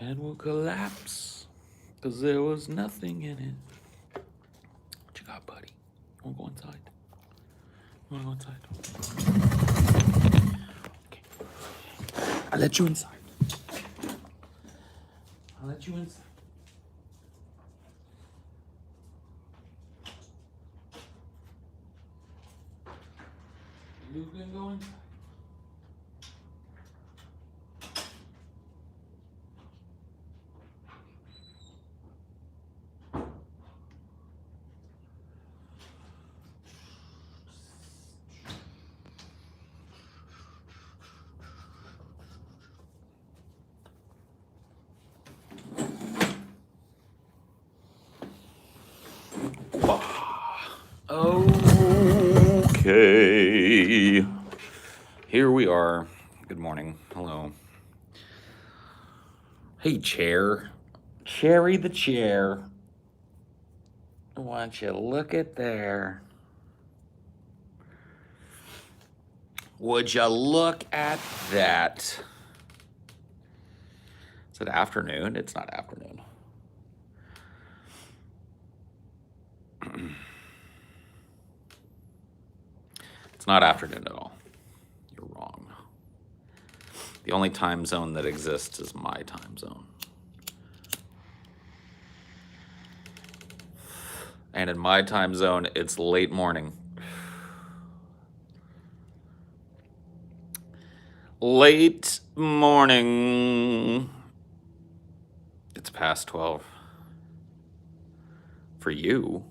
and will collapse because there was nothing in it. What you got, buddy? You want to go inside? You want to go inside? Okay. I'll let you inside. I'll let you inside. You can go inside. Okay. Here we are. Good morning. Hello. Hey, chair. Cherry the chair. Why don't you look at there? Would you look at that? Is it afternoon? It's not afternoon. It's not afternoon at all. You're wrong. The only time zone that exists is my time zone. And in my time zone, it's late morning. Late morning. It's past 12. For you?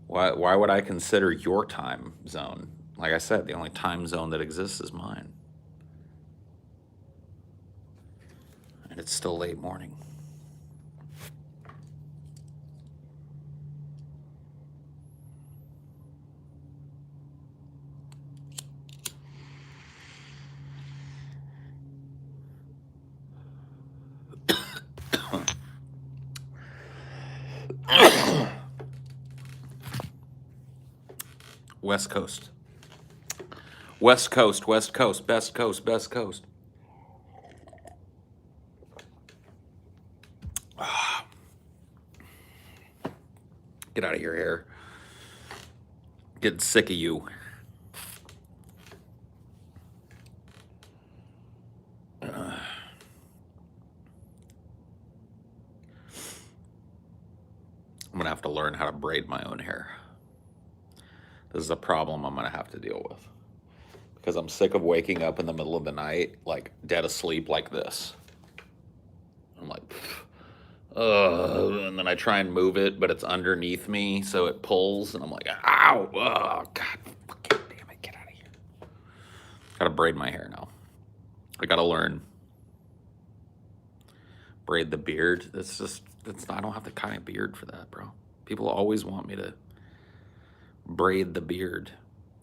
Why would I consider your time zone? Like I said, the only time zone that exists is mine. And it's still late morning. West Coast. West Coast, West Coast, best coast, best coast. Get out of your hair. Getting sick of you. I'm gonna have to learn how to braid my own hair. This is a problem I'm gonna have to deal with. Because I'm sick of waking up in the middle of the night, like dead asleep like this. I'm like, and then I try and move it, but it's underneath me, so it pulls, and I'm like, ow, oh, God, fucking damn it, get out of here. Gotta braid my hair now. I gotta learn. Braid the beard. I don't have the kind of beard for that, bro. People always want me to braid the beard,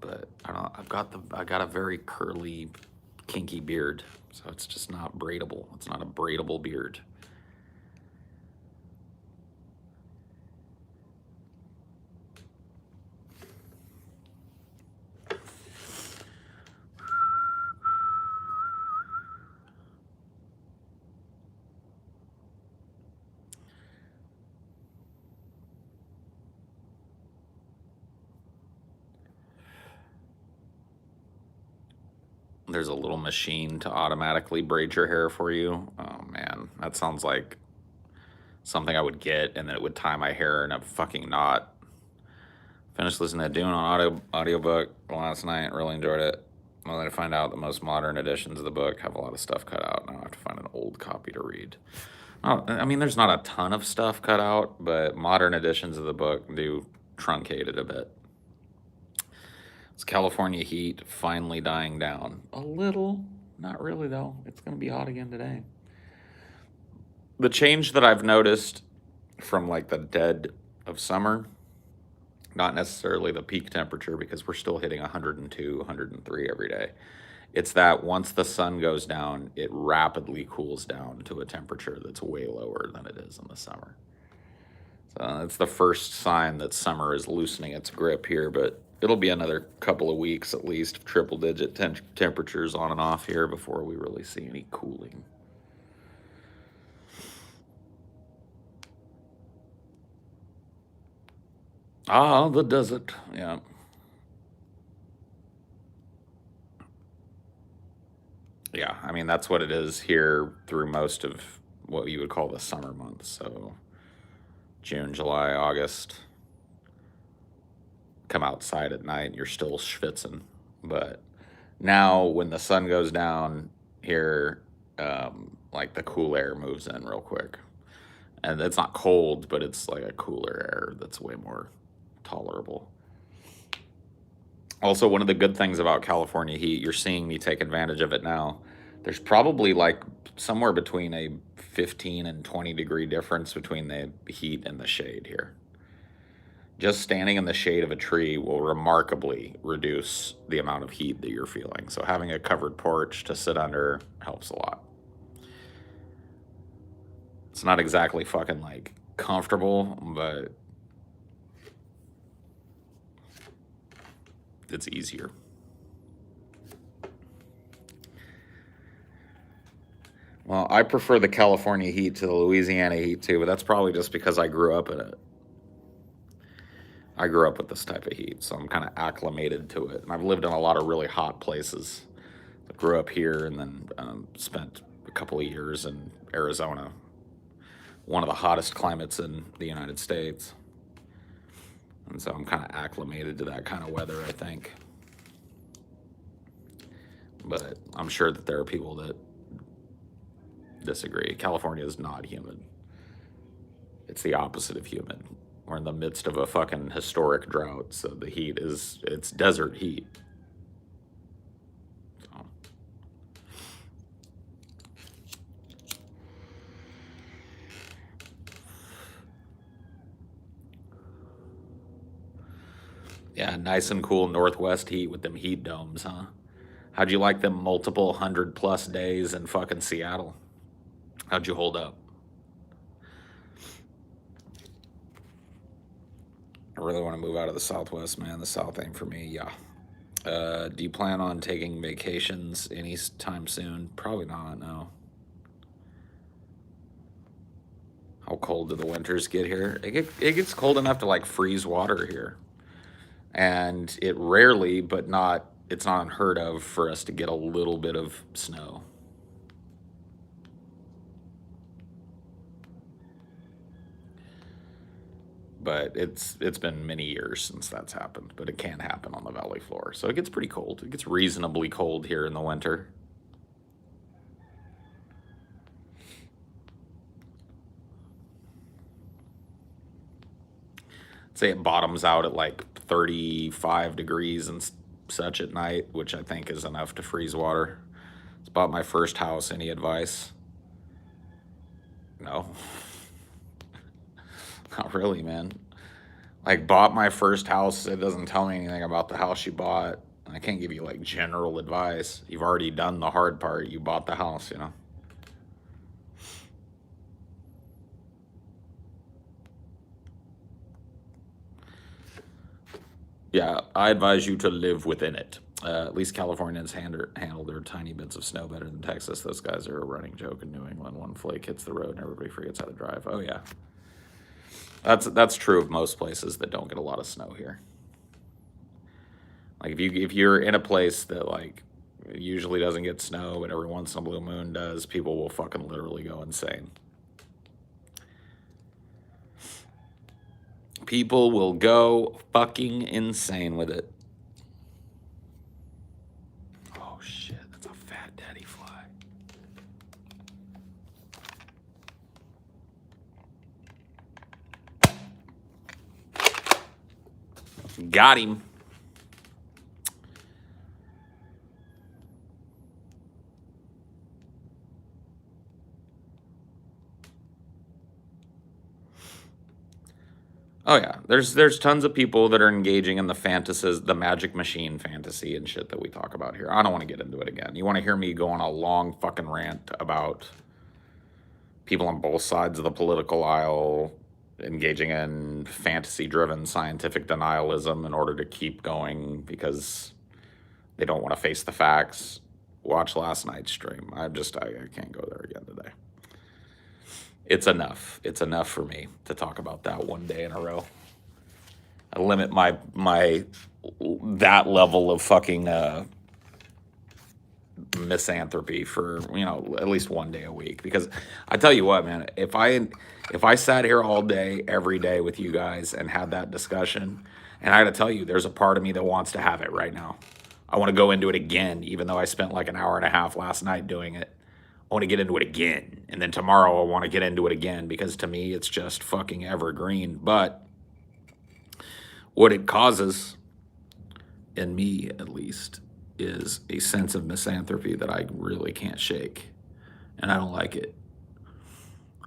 but I got a very curly, kinky beard, so it's just not braidable. It's not a braidable beard. There's a little machine to automatically braid your hair for you. Oh man, that sounds like something I would get, and then it would tie my hair in a fucking knot. Finished listening to Dune on audiobook last night. Really enjoyed it. Only to find out the most modern editions of the book have a lot of stuff cut out. Now I have to find an old copy to read. I mean, there's not a ton of stuff cut out, but modern editions of the book do truncate it a bit. It's California heat finally dying down. A little. Not really, though. It's going to be hot again today. The change that I've noticed from like the dead of summer, not necessarily the peak temperature because we're still hitting 102, 103 every day. It's that once the sun goes down, it rapidly cools down to a temperature that's way lower than it is in the summer. So it's the first sign that summer is loosening its grip here, but it'll be another couple of weeks at least of triple-digit temperatures on and off here before we really see any cooling. Ah, the desert. Yeah. Yeah, I mean, that's what it is here through most of what you would call the summer months. So June, July, August, come outside at night and you're still schwitzing. But now when the sun goes down here, like the cool air moves in real quick. And it's not cold, but it's like a cooler air that's way more tolerable. Also, one of the good things about California heat, you're seeing me take advantage of it now. There's probably like somewhere between a 15 and 20-degree difference between the heat and the shade here. Just standing in the shade of a tree will remarkably reduce the amount of heat that you're feeling. So having a covered porch to sit under helps a lot. It's not exactly fucking like comfortable, but it's easier. Well, I prefer the California heat to the Louisiana heat too, but that's probably just because I grew up in it. I grew up with this type of heat, so I'm kind of acclimated to it. And I've lived in a lot of really hot places. I grew up here and then spent a couple of years in Arizona, one of the hottest climates in the United States. And so I'm kind of acclimated to that kind of weather, I think. But I'm sure that there are people that disagree. California is not humid. It's the opposite of humid. We're in the midst of a fucking historic drought, so the heat is, it's desert heat. So. Yeah, nice and cool northwest heat with them heat domes, huh? How'd you like them multiple 100+ days in fucking Seattle? How'd you hold up? I really want to move out of the Southwest, man. The South ain't for me. Yeah. Do you plan on taking vacations anytime soon? Probably not, no. How cold do the winters get here? It gets cold enough to like freeze water here. And it rarely, but not, it's not unheard of for us to get a little bit of snow. But it's been many years since that's happened, but it can happen on the valley floor. So it gets pretty cold. It gets reasonably cold here in the winter. Say it bottoms out at like 35 degrees and such at night, which I think is enough to freeze water. It's bought my first house. Any advice? No. Not really, man. Like, bought my first house. It doesn't tell me anything about the house you bought. I can't give you like general advice. You've already done the hard part. You bought the house, you know? Yeah, I advise you to live within it. At least Californians handle their tiny bits of snow better than Texas. Those guys are a running joke in New England. One flake hits the road and everybody forgets how to drive. Oh yeah, that's true of most places that don't get a lot of snow here. Like if you're in a place that like usually doesn't get snow, but every once in a blue moon does, people will fucking literally go insane. People will go fucking insane with it. Oh shit, that's a fat daddy fly. Got him. Oh yeah, there's tons of people that are engaging in the fantasies, the magic machine fantasy and shit that we talk about here. I don't want to get into it again. You want to hear me go on a long fucking rant about people on both sides of the political aisle engaging in fantasy-driven scientific denialism in order to keep going because they don't want to face the facts. Watch last night's stream. I can't go there again today. It's enough. It's enough for me to talk about that one day in a row. I limit my that level of fucking misanthropy for, you know, at least one day a week. Because I tell you what, man, if I sat here all day every day with you guys and had that discussion, and I got to tell you, there's a part of me that wants to have it right now. I want to go into it again, even though I spent like an hour and a half last night doing it. I want to get into it again, and then tomorrow I want to get into it again, because to me it's just fucking evergreen. But what it causes, in me at least, is a sense of misanthropy that I really can't shake. And I don't like it.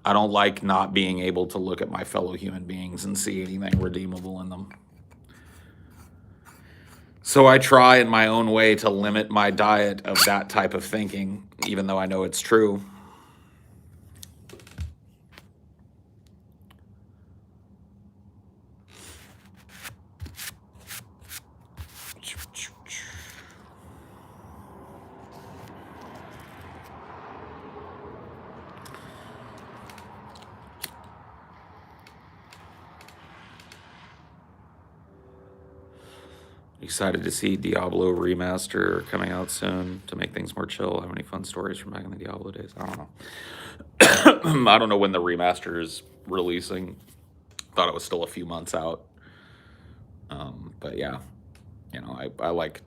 I don't like not being able to look at my fellow human beings and see anything redeemable in them. So I try in my own way to limit my diet of that type of thinking, even though I know it's true. Excited to see Diablo Remaster coming out soon to make things more chill. Have any fun stories from back in the Diablo days? I don't know. I don't know when the remaster is releasing. Thought it was still a few months out. But yeah, you know, I like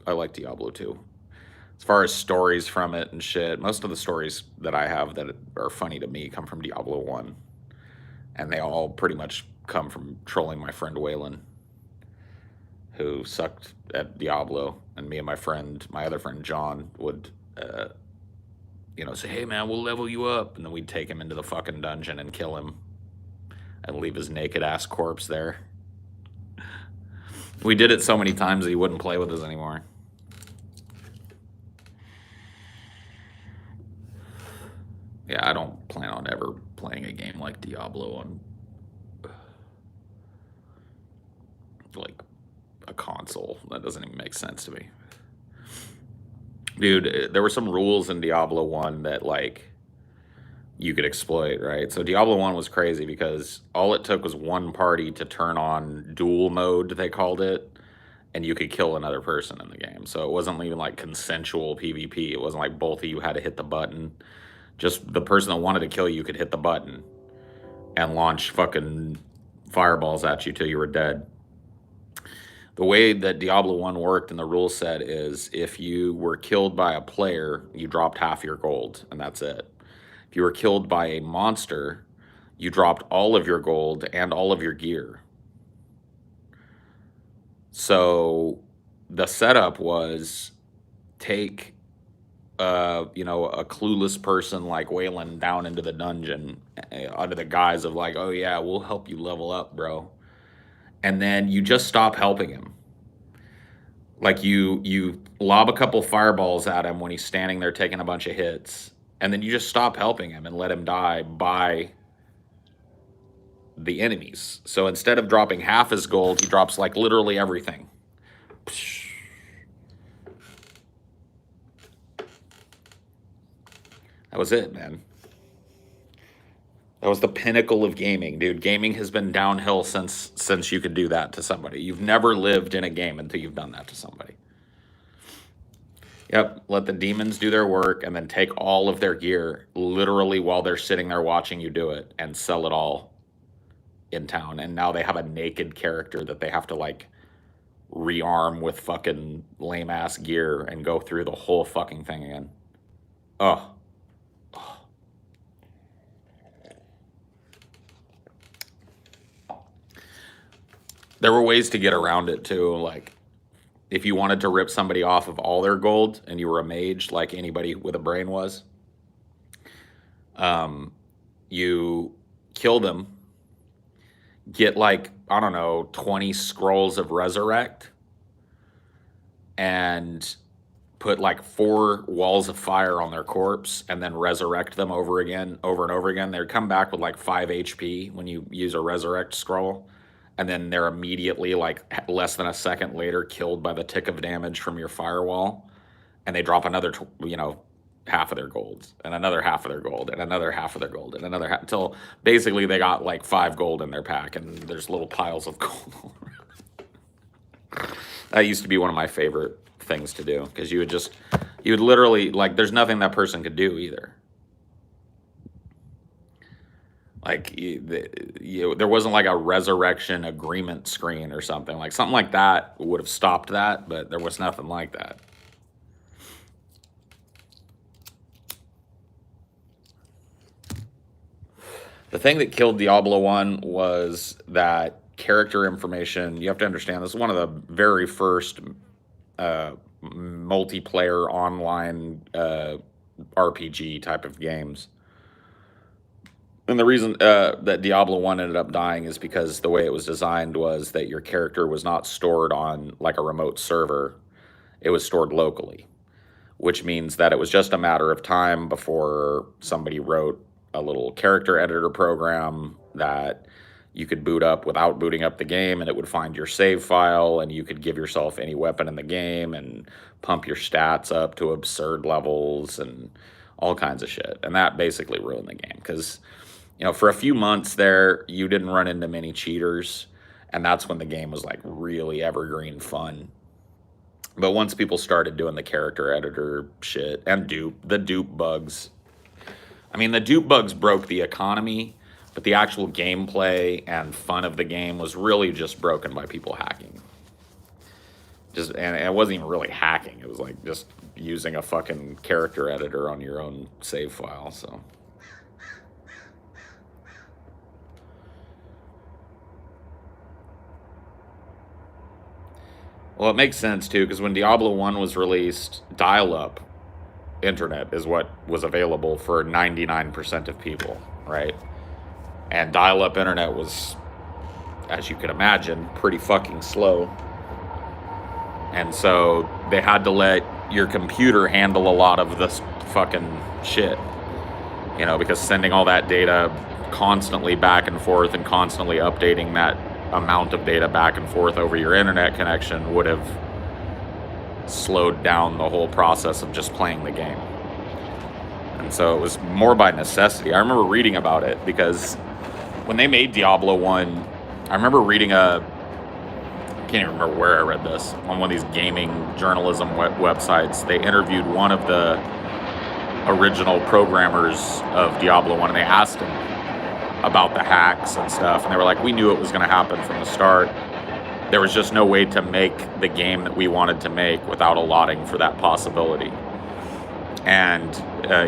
Diablo 2. As far as stories from it and shit, most of the stories that I have that are funny to me come from Diablo 1. And they all pretty much come from trolling my friend Waylon, who sucked at Diablo, and me and my other friend John, would, you know, say, "Hey man, we'll level you up," and then we'd take him into the fucking dungeon and kill him, and leave his naked ass corpse there. We did it so many times that he wouldn't play with us anymore. Yeah, I don't plan on ever playing a game like Diablo on like a console. That doesn't even make sense to me. Dude, there were some rules in Diablo 1 that like you could exploit, right? So Diablo 1 was crazy because all it took was one party to turn on duel mode, they called it, and you could kill another person in the game. So it wasn't even like consensual PvP. It wasn't like both of you had to hit the button. Just the person that wanted to kill you could hit the button and launch fucking fireballs at you till you were dead. The way that Diablo 1 worked in the rule set is if you were killed by a player, you dropped half your gold, and that's it. If you were killed by a monster, you dropped all of your gold and all of your gear. So the setup was take you know, a clueless person like Waylon down into the dungeon under the guise of like, "Oh yeah, we'll help you level up, bro." And then you just stop helping him. Like you lob a couple fireballs at him when he's standing there taking a bunch of hits, and then you just stop helping him and let him die by the enemies. So instead of dropping half his gold, he drops like literally everything. That was it, man. That was the pinnacle of gaming, dude. Gaming has been downhill since you could do that to somebody. You've never lived in a game until you've done that to somebody. Yep, let the demons do their work and then take all of their gear literally while they're sitting there watching you do it and sell it all in town. And now they have a naked character that they have to like rearm with fucking lame ass gear and go through the whole fucking thing again. Oh. There were ways to get around it too. Like if you wanted to rip somebody off of all their gold and you were a mage, like anybody with a brain was, you kill them, get like, I don't know, 20 scrolls of resurrect, and put like 4 walls of fire on their corpse and then resurrect them over and over again. They'd come back with like 5 HP when you use a resurrect scroll. And then they're immediately, like, less than a second later, killed by the tick of damage from your firewall. And they drop another, you know, half of their gold, and another half of their gold, and another half of their gold, and another half, until basically they got, like, 5 gold in their pack, and there's little piles of gold all That used to be one of my favorite things to do because you would literally, like, there's nothing that person could do either. Like, there wasn't like a resurrection agreement screen or something. Like, something like that would have stopped that, but there was nothing like that. The thing that killed Diablo 1 was that character information. You have to understand, this is one of the very first multiplayer online RPG type of games. And the reason that Diablo 1 ended up dying is because the way it was designed was that your character was not stored on like a remote server. It was stored locally, which means that it was just a matter of time before somebody wrote a little character editor program that you could boot up without booting up the game, and it would find your save file, and you could give yourself any weapon in the game and pump your stats up to absurd levels and all kinds of shit. And that basically ruined the game because, for a few months there, you didn't run into many cheaters, and that's when the game was like really evergreen fun. But once people started doing the character editor shit and the dupe bugs, I mean, the dupe bugs broke the economy, but the actual gameplay and fun of the game was really just broken by people hacking. And it wasn't even really hacking. It was like just using a fucking character editor on your own save file, so. Well, it makes sense, too, because when Diablo 1 was released, dial-up internet is what was available for 99% of people, right? And dial-up internet was, as you can imagine, pretty fucking slow. And so they had to let your computer handle a lot of this fucking shit, because sending all that data constantly back and forth and constantly updating that amount of data back and forth over your internet connection would have slowed down the whole process of just playing the game. And so it was more by necessity. I remember reading about it because when they made Diablo 1, I remember reading I can't even remember where I read this, on one of these gaming journalism websites. They interviewed one of the original programmers of Diablo 1, and they asked him about the hacks and stuff, and they were like, we knew it was going to happen from the start. There was just no way to make the game that we wanted to make without allotting for that possibility. And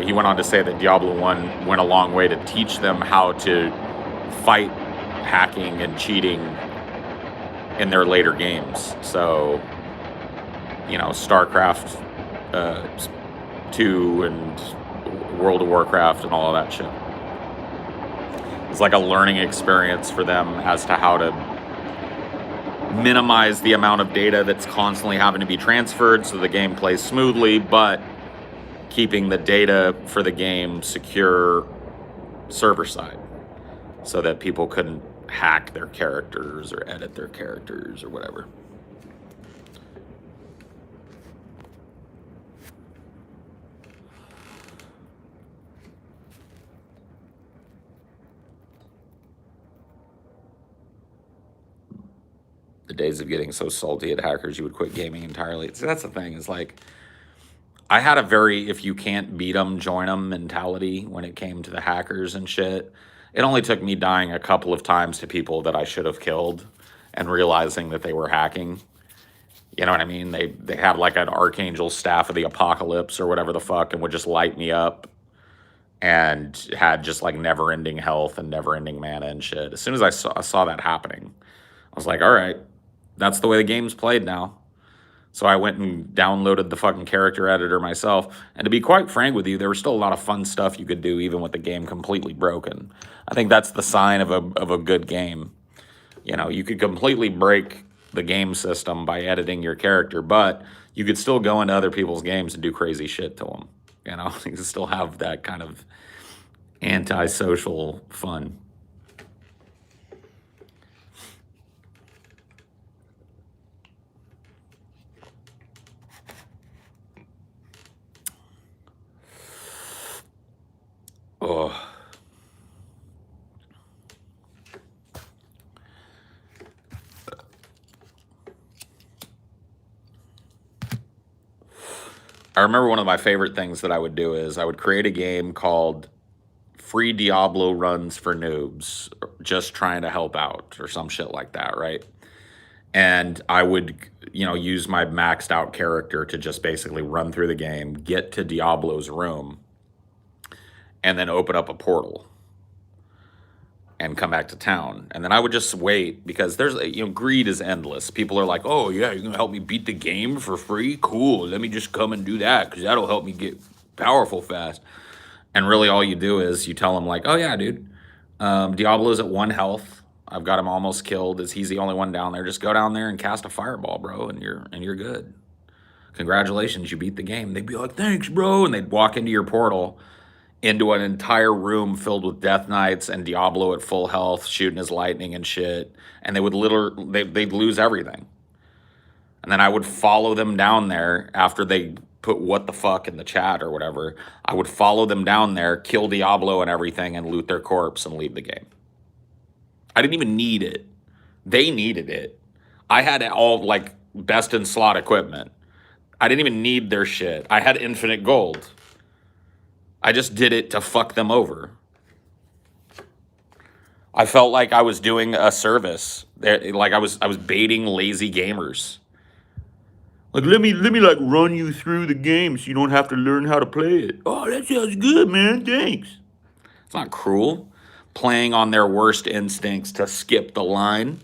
he went on to say that Diablo 1 went a long way to teach them how to fight hacking and cheating in their later games. So, StarCraft 2 and World of Warcraft and all of that shit. It's like a learning experience for them as to how to minimize the amount of data that's constantly having to be transferred so the game plays smoothly, but keeping the data for the game secure server side so that people couldn't hack their characters or edit their characters or whatever. The days of getting so salty at hackers you would quit gaming entirely. So that's the thing, is like, I had a very if you can't beat them, join them mentality when it came to the hackers and shit. It only took me dying a couple of times to people that I should have killed and realizing that they were hacking. You know what I mean? They had like an Archangel Staff of the Apocalypse or whatever the fuck and would just light me up and had just like never-ending health and never-ending mana and shit. As soon as I saw that happening, I was like, all right, that's the way the game's played now. So I went and downloaded the fucking character editor myself. And to be quite frank with you, there was still a lot of fun stuff you could do even with the game completely broken. I think that's the sign of a good game. You could completely break the game system by editing your character, but you could still go into other people's games and do crazy shit to them. You could still have that kind of antisocial fun. Oh. I remember one of my favorite things that I would do is I would create a game called Free Diablo Runs for Noobs, just trying to help out or some shit like that, right? And I would, use my maxed out character to just basically run through the game, get to Diablo's room, and then open up a portal and come back to town. And then I would just wait because there's, greed is endless. People are like, oh, yeah, you're going to help me beat the game for free? Cool. Let me just come and do that because that'll help me get powerful fast. And really, all you do is you tell them, like, oh, yeah, dude, Diablo's at 1 health. I've got him almost killed. He's the only one down there. Just go down there and cast a fireball, bro, and you're good. Congratulations, you beat the game. They'd be like, thanks, bro. And they'd walk into your portal into an entire room filled with Death Knights and Diablo at full health, shooting his lightning and shit. And they would they'd lose everything. And then I would follow them down there after they put what the fuck in the chat or whatever. I would follow them down there, kill Diablo and everything, and loot their corpse and leave the game. I didn't even need it. They needed it. I had all like best in slot equipment. I didn't even need their shit. I had infinite gold. I just did it to fuck them over. I felt like I was doing a service. Like I was baiting lazy gamers. Like, let me like run you through the game so you don't have to learn how to play it. Oh, that sounds good, man. Thanks. It's not cruel. Playing on their worst instincts to skip the line.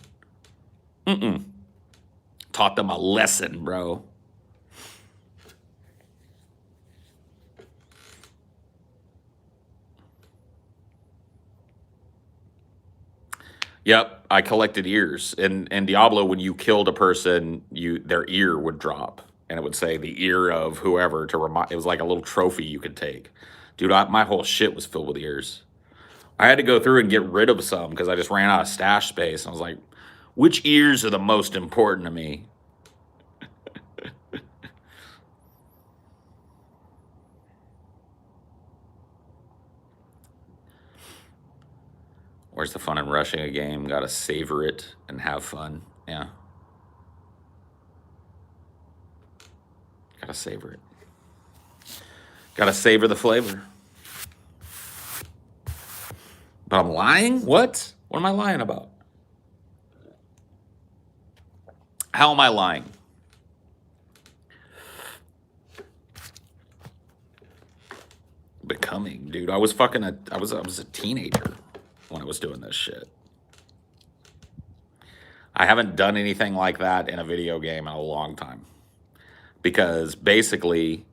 Taught them a lesson, bro. Yep, I collected ears. In Diablo, when you killed a person, their ear would drop, and it would say the ear of whoever to remind. It was like a little trophy you could take. Dude, my whole shit was filled with ears. I had to go through and get rid of some because I just ran out of stash space. I was like, which ears are the most important to me? Where's the fun in rushing a game? Gotta savor it and have fun. Yeah. Gotta savor it. Gotta savor the flavor. But I'm lying? What? What am I lying about? How am I lying? Becoming, dude. I was a teenager when I was doing this shit. I haven't done anything like that in a video game in a long time. Because basically,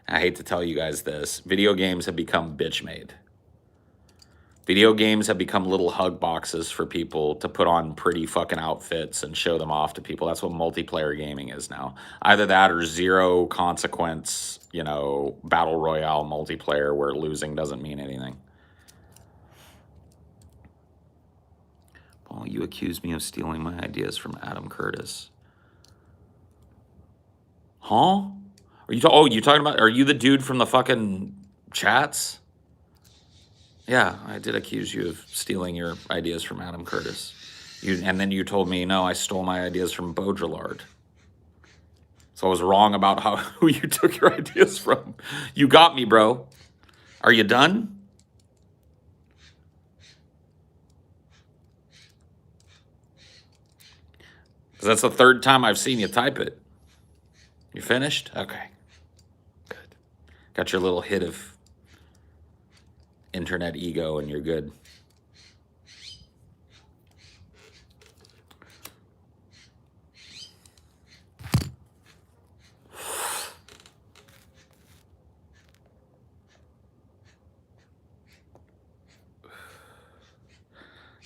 I hate to tell you guys this, video games have become bitch made. Video games have become little hug boxes for people to put on pretty fucking outfits and show them off to people. That's what multiplayer gaming is now. Either that or zero consequence, battle royale multiplayer where losing doesn't mean anything. Oh, you accused me of stealing my ideas from Adam Curtis. Huh? You talking about, are you the dude from the fucking chats? Yeah, I did accuse you of stealing your ideas from Adam Curtis. And then you told me, no, I stole my ideas from Baudrillard. So I was wrong about who you took your ideas from. You got me, bro. Are you done? Because that's the third time I've seen you type it. You finished? Okay. Good. Got your little hit of internet ego and you're good.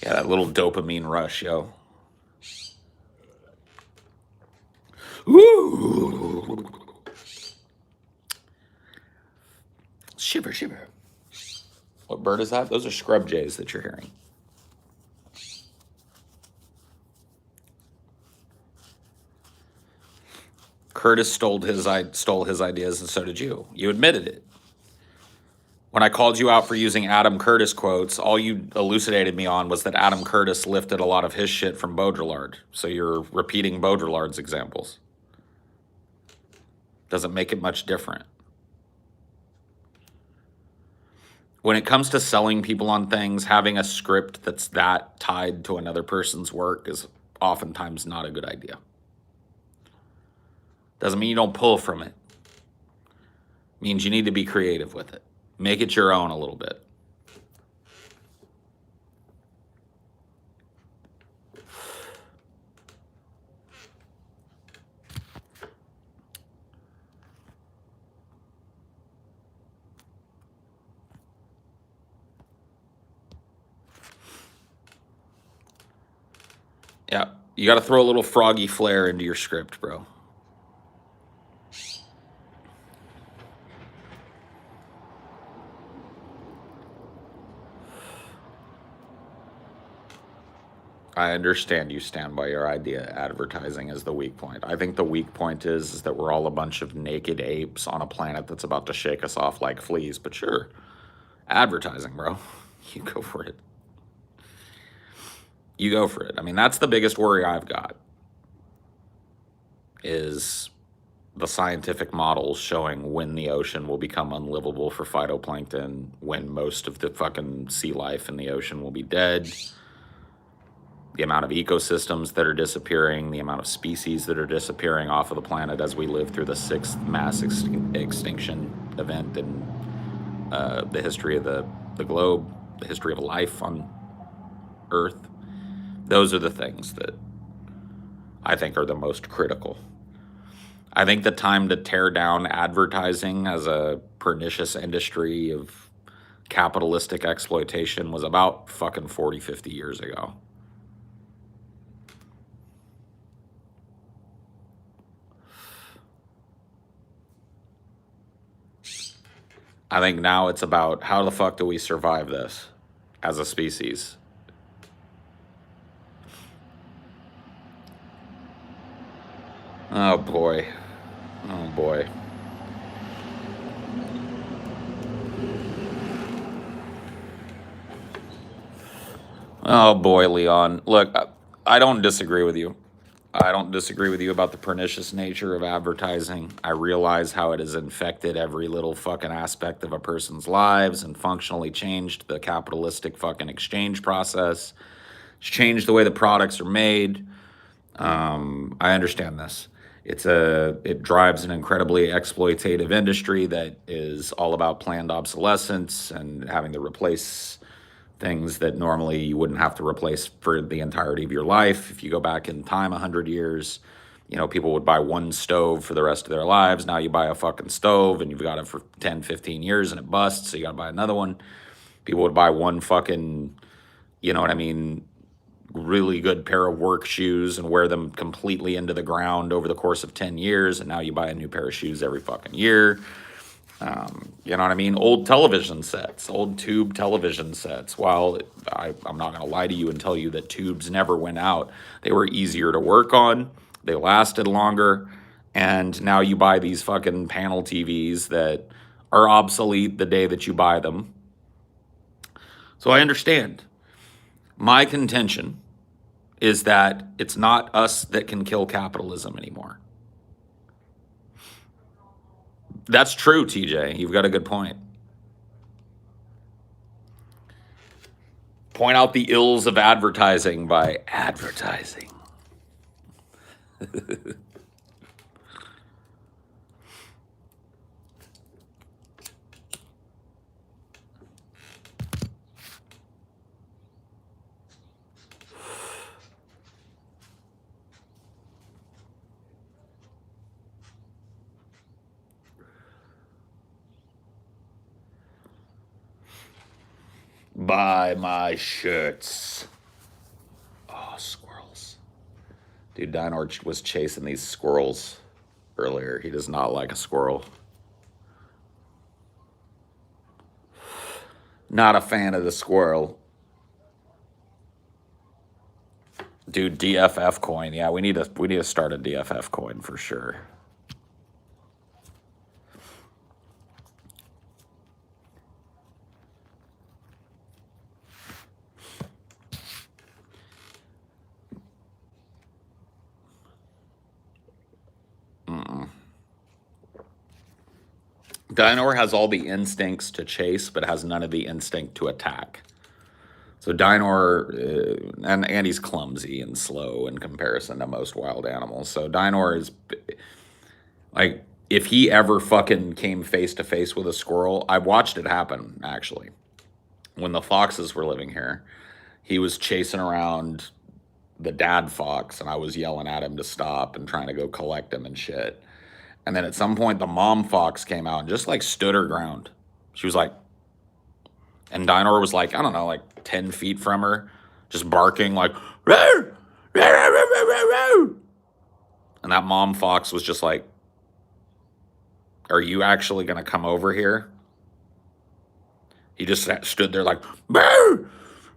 Yeah, that little dopamine rush, yo. Ooh. Shiver, shiver. What bird is that? Those are scrub jays that you're hearing. Curtis stole his ideas, and so did you. You admitted it. When I called you out for using Adam Curtis quotes, all you elucidated me on was that Adam Curtis lifted a lot of his shit from Baudrillard. So you're repeating Baudrillard's examples. Doesn't make it much different. when it comes to selling people on things, having a script that's that tied to another person's work is oftentimes not a good idea. Doesn't mean you don't pull from it. Means you need to be creative with it. Make it your own a little bit. Yeah, you got to throw a little froggy flair into your script, bro. I understand you stand by your idea. Advertising is the weak point. I think the weak point is that we're all a bunch of naked apes on a planet that's about to shake us off like fleas. But sure, advertising, bro. You go for it. You go for it. I mean, that's the biggest worry I've got is the scientific models showing when the ocean will become unlivable for phytoplankton, when most of the fucking sea life in the ocean will be dead, the amount of ecosystems that are disappearing, the amount of species that are disappearing off of the planet as we live through the sixth mass extinction event in the history of the globe, the history of life on Earth. Those are the things that I think are the most critical. I think the time to tear down advertising as a pernicious industry of capitalistic exploitation was about fucking 40, 50 years ago. I think now it's about how the fuck do we survive this as a species? Oh boy. Oh boy. Oh boy, Leon. Look, I don't disagree with you. I don't disagree with you about the pernicious nature of advertising. I realize how it has infected every little fucking aspect of a person's lives and functionally changed the capitalistic fucking exchange process. It's changed the way the products are made. I understand this. It drives an incredibly exploitative industry that is all about planned obsolescence and having to replace things that normally you wouldn't have to replace for the entirety of your life. If you go back in time 100 years, people would buy one stove for the rest of their lives. Now you buy a fucking stove and you've got it for 10, 15 years and it busts, so you got to buy another one. People would buy one fucking, you know what I mean, really good pair of work shoes and wear them completely into the ground over the course of 10 years. And now you buy a new pair of shoes every fucking year. You know what I mean? Old television sets, old tube television sets. While I'm not going to lie to you and tell you that tubes never went out, they were easier to work on. They lasted longer. And now you buy these fucking panel TVs that are obsolete the day that you buy them. So I understand. My contention is that it's not us that can kill capitalism anymore. That's true, TJ. You've got a good point. Point out the ills of advertising by advertising. Buy my shirts. Oh, squirrels. Dude, Dinor was chasing these squirrels earlier. He does not like a squirrel. Not a fan of the squirrel. Dude, DFF coin. Yeah, we need to start a DFF coin for sure. Dinor has all the instincts to chase, but has none of the instinct to attack. So Dinor, and he's clumsy and slow in comparison to most wild animals. So Dinor is, like, if he ever fucking came face to face with a squirrel, I watched it happen, actually. When the foxes were living here, he was chasing around the dad fox, and I was yelling at him to stop and trying to go collect him and shit. And then at some point, the mom fox came out and just like stood her ground. She was like, and Dinor was like, I don't know, like 10 feet from her, just barking like, "Row! Row, row, row, row, row, row." And that mom fox was just like, are you actually going to come over here? He just stood there like, "Row!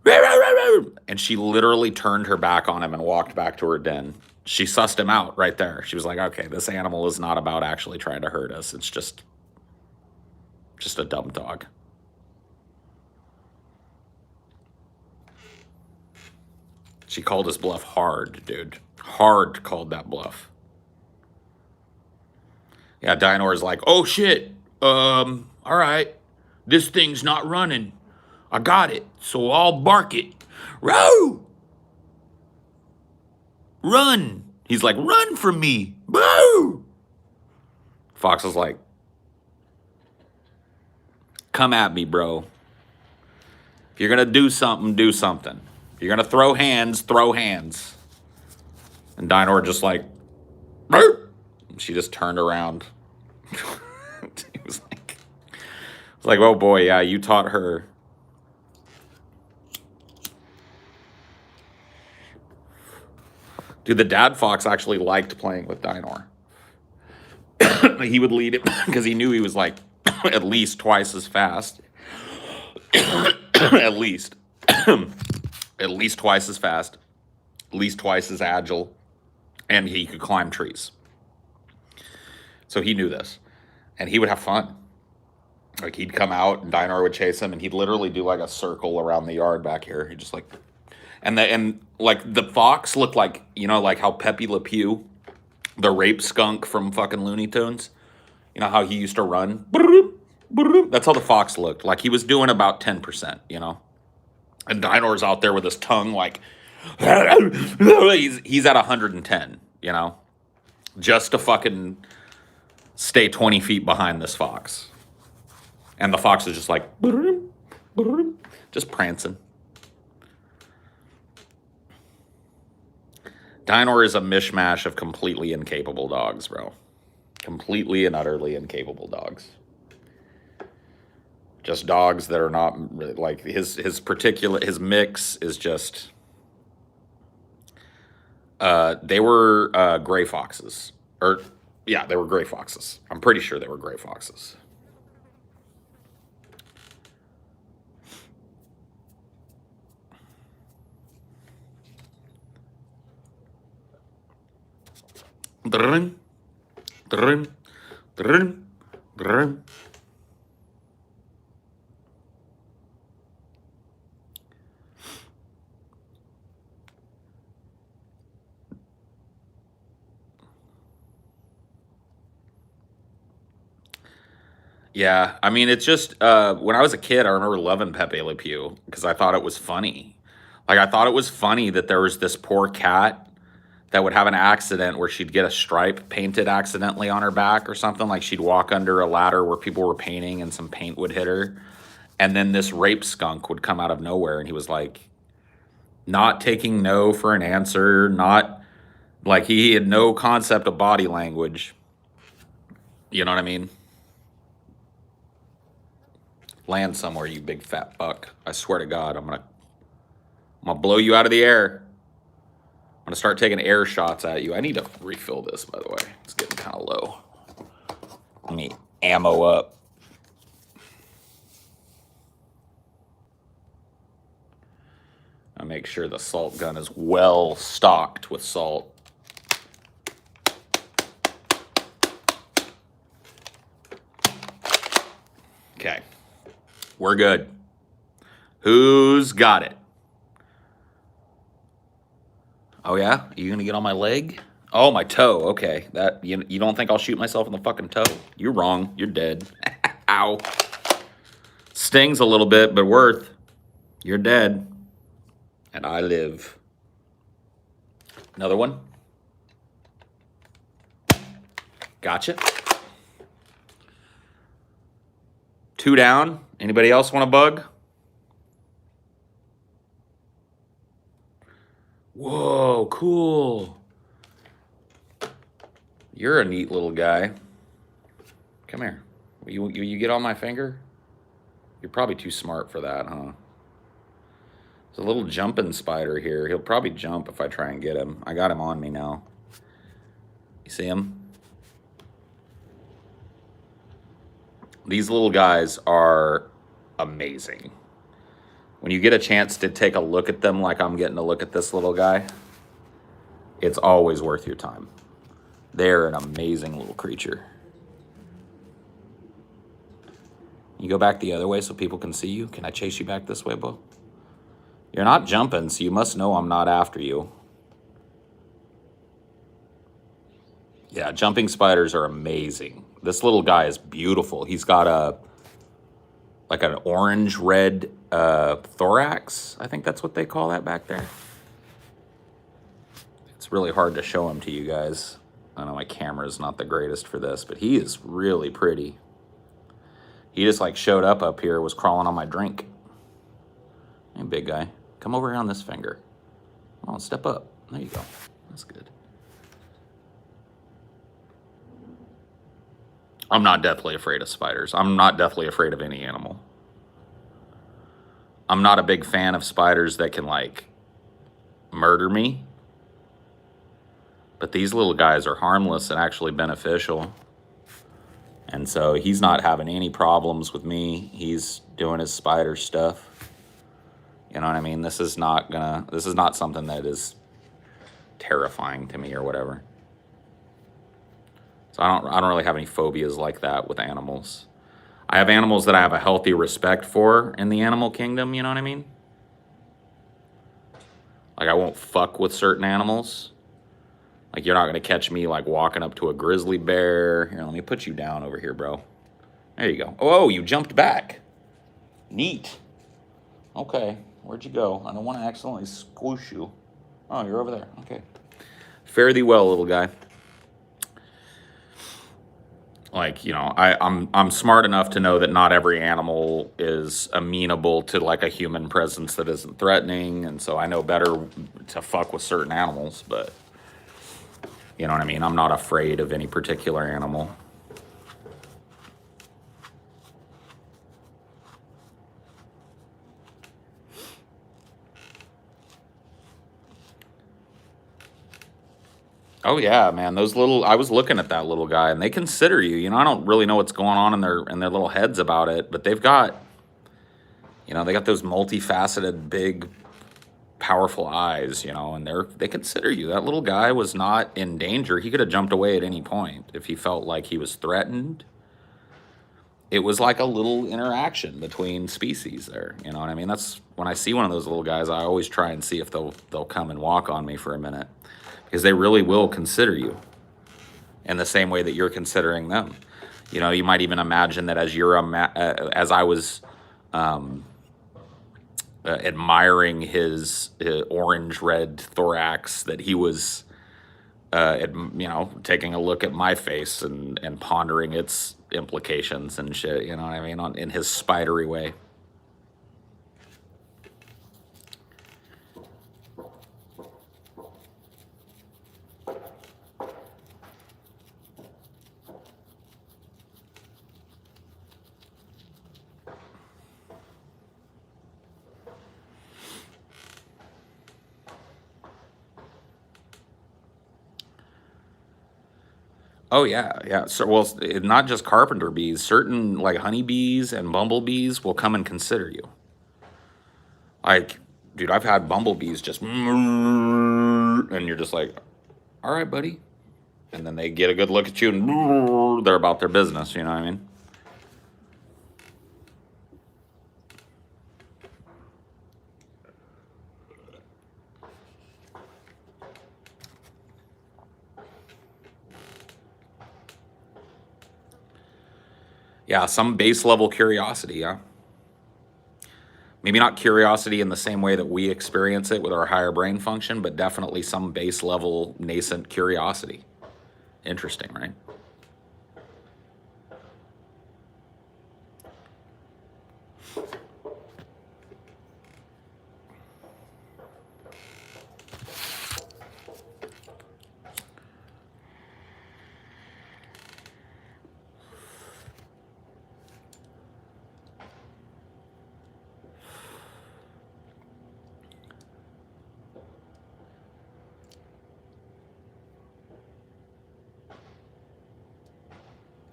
Row, row, row, row." And she literally turned her back on him and walked back to her den. She sussed him out right there. She was like, okay, this animal is not about actually trying to hurt us. It's just a dumb dog. She called his bluff hard, dude. Hard called that bluff. Yeah, Dinor's like, oh shit. All right. This thing's not running. I got it. So I'll bark it. Row! Run! He's like, run from me! Boo! Fox is like, come at me, bro. If you're gonna do something, do something. If you're gonna throw hands, throw hands. And Dinor just like, Boo! She just turned around. He was like, oh boy, yeah, you taught her. Dude, the dad fox actually liked playing with Dinor. He would lead it because he knew he was like at least twice as fast. At least. At least twice as fast. At least twice as agile. And he could climb trees. So he knew this. And he would have fun. Like, he'd come out and Dinor would chase him, and he'd literally do like a circle around the yard back here. He'd just like, and like the fox looked like, you know, like how Pepe Le Pew, the rape skunk from fucking Looney Tunes, you know how he used to run? That's how the fox looked. Like he was doing about 10%, you know? And Dinor's out there with his tongue like, he's at 110, you know? Just to fucking stay 20 feet behind this fox. And the fox is just like, just prancing. Dinor is a mishmash of completely incapable dogs, bro. Completely and utterly incapable dogs. Just dogs that are not really, like, his mix is just, they were gray foxes. Or, yeah, they were gray foxes. I'm pretty sure they were gray foxes. Drrrn, drrrn, drrrn, drrrn. Yeah, I mean, it's just, when I was a kid, I remember loving Pepe Le Pew because I thought it was funny. Like, I thought it was funny that there was this poor cat that would have an accident where she'd get a stripe painted accidentally on her back or something. Like, she'd walk under a ladder where people were painting and some paint would hit her. And then this rape skunk would come out of nowhere, and he was like, not taking no for an answer, not, like, he had no concept of body language. You know what I mean? Land somewhere, you big fat buck. I swear to God, I'm gonna blow you out of the air. I'm gonna start taking air shots at you. I need to refill this, by the way. It's getting kind of low. Let me ammo up. I make sure the salt gun is well stocked with salt. Okay. We're good. Who's got it? Oh, yeah? Are you going to get on my leg? Oh, my toe. Okay. That you don't think I'll shoot myself in the fucking toe? You're wrong. You're dead. Ow. Stings a little bit, but worth. You're dead. And I live. Another one. Gotcha. 2 down. Anybody else want a bug? Whoa, cool. You're a neat little guy. Come here. Will you get on my finger? You're probably too smart for that, huh? There's a little jumping spider here. He'll probably jump if I try and get him. I got him on me now. You see him? These little guys are amazing. When you get a chance to take a look at them like I'm getting a look at this little guy, it's always worth your time. They're an amazing little creature. You go back the other way so people can see you? Can I chase you back this way, Bo? You're not jumping, so you must know I'm not after you. Yeah, jumping spiders are amazing. This little guy is beautiful. He's got like an orange-red thorax. I think that's what they call that back there. It's really hard to show him to you guys. I know my camera's not the greatest for this, but he is really pretty. He just like showed up here, was crawling on my drink. Hey, big guy, come over here on this finger. Come on, step up. There you go. That's good. I'm not deathly afraid of spiders. I'm not deathly afraid of any animal. I'm not a big fan of spiders that can like murder me. But these little guys are harmless and actually beneficial. And so he's not having any problems with me. He's doing his spider stuff. You know what I mean? This is not something that is terrifying to me or whatever. So I don't really have any phobias like that with animals. I have animals that I have a healthy respect for in the animal kingdom, you know what I mean? Like I won't fuck with certain animals. Like you're not gonna catch me like walking up to a grizzly bear. Here, let me put you down over here, bro. There you go. Oh, you jumped back. Neat. Okay, where'd you go? I don't want to accidentally squish you. Oh, you're over there. Okay. Fare thee well, little guy. Like, you know, I'm smart enough to know that not every animal is amenable to like a human presence that isn't threatening, and so I know better to fuck with certain animals, but you know what I mean? I'm not afraid of any particular animal. Oh yeah, man. I was looking at that little guy and they consider you. You know, I don't really know what's going on in their little heads about it, but they've got, you know, they got those multifaceted, big, powerful eyes, you know, and they consider you. That little guy was not in danger. He could have jumped away at any point if he felt like he was threatened. It was like a little interaction between species there. You know what I mean? That's when I see one of those little guys, I always try and see if they'll come and walk on me for a minute, because they really will consider you in the same way that you're considering them. You know, you might even imagine that as I was admiring his orange-red thorax, that he was, you know, taking a look at my face and pondering its implications and shit, you know what I mean, in his spidery way. Oh yeah, yeah. So well, not just carpenter bees. Certain like honeybees and bumblebees will come and consider you. Like, dude, I've had bumblebees just, and you're just like, all right, buddy. And then they get a good look at you and they're about their business. You know what I mean? Yeah, some base level curiosity, yeah. Maybe not curiosity in the same way that we experience it with our higher brain function, but definitely some base level nascent curiosity. Interesting, right?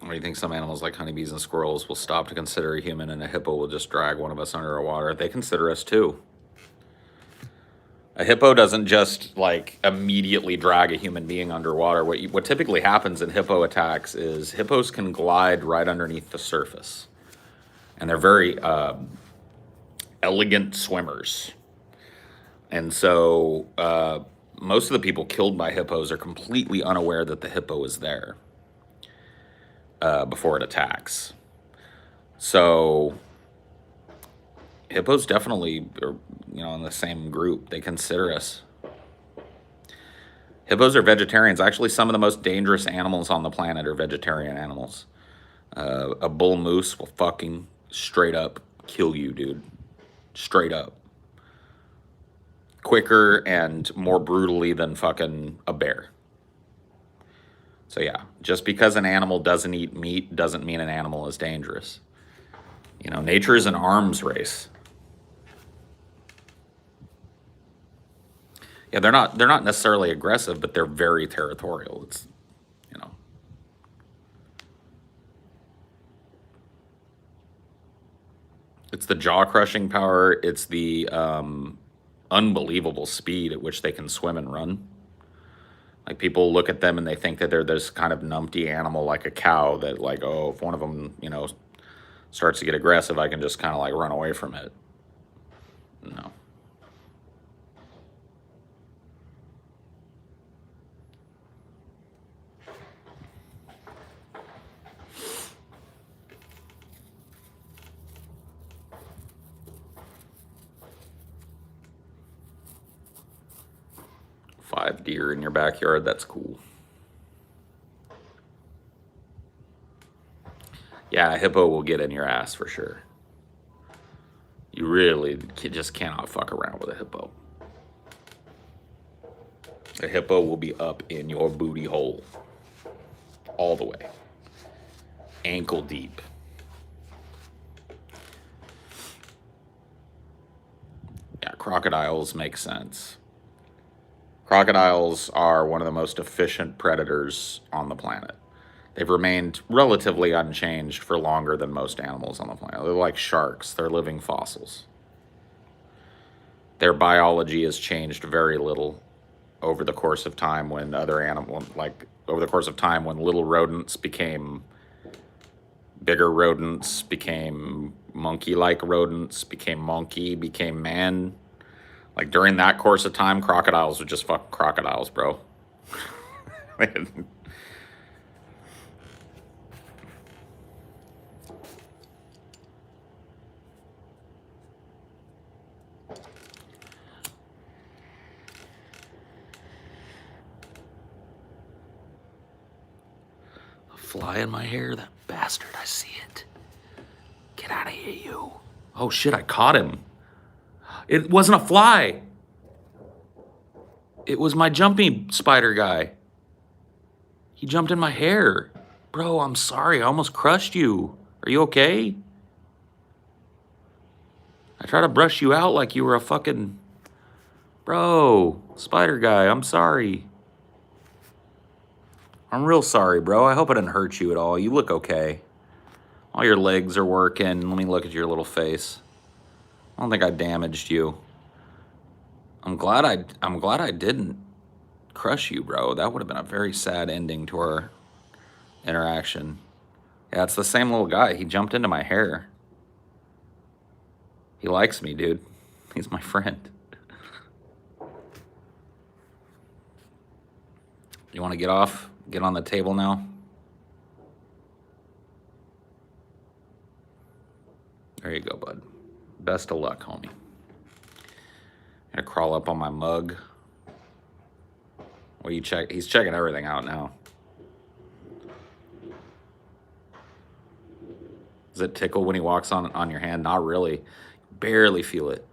Or do you think some animals like honeybees and squirrels will stop to consider a human and a hippo will just drag one of us under the water? They consider us too. A hippo doesn't just like immediately drag a human being underwater. What typically happens in hippo attacks is hippos can glide right underneath the surface, and they're very elegant swimmers. And so most of the people killed by hippos are completely unaware that the hippo is there before it attacks. So hippos definitely are, in the same group. They consider us. Hippos are vegetarians. Actually, some of the most dangerous animals on the planet are vegetarian animals. A bull moose will fucking straight up kill you, dude. Straight up. Quicker and more brutally than fucking a bear. So yeah, just because an animal doesn't eat meat doesn't mean an animal is dangerous. Nature is an arms race. Yeah, they're not necessarily aggressive, but they're very territorial. It's the jaw crushing power. It's the unbelievable speed at which they can swim and run. Like people look at them and they think that they're this kind of numpty animal like a cow that like, oh, if one of them, starts to get aggressive, I can just kind of like run away from it. No. Five deer in your backyard, that's cool. Yeah, a hippo will get in your ass for sure. You really just cannot fuck around with a hippo. A hippo will be up in your booty hole. All the way. Ankle deep. Yeah, crocodiles make sense. Crocodiles are one of the most efficient predators on the planet. They've remained relatively unchanged for longer than most animals on the planet. They're like sharks, they're living fossils. Their biology has changed very little over the course of time when over the course of time when little rodents became bigger rodents, became monkey-like rodents, became monkey, became man. Like during that course of time, crocodiles were just fucking crocodiles, bro. A fly in my hair, that bastard, I see it. Get out of here, you. Oh shit, I caught him. It wasn't a fly. It was my jumping spider guy. He jumped in my hair. Bro, I'm sorry. I almost crushed you. Are you okay? I tried to brush you out like you were a fucking... Bro, spider guy, I'm sorry. I'm real sorry, bro. I hope I didn't hurt you at all. You look okay. All your legs are working. Let me look at your little face. I don't think I damaged you. I'm glad I didn't crush you, bro. That would have been a very sad ending to our interaction. Yeah, it's the same little guy. He jumped into my hair. He likes me, dude. He's my friend. You want to get off? Get on the table now? There you go, bud. Best of luck, homie. Gonna crawl up on my mug. Well, you check. He's checking everything out now. Does it tickle when he walks on your hand? Not really. Barely feel it.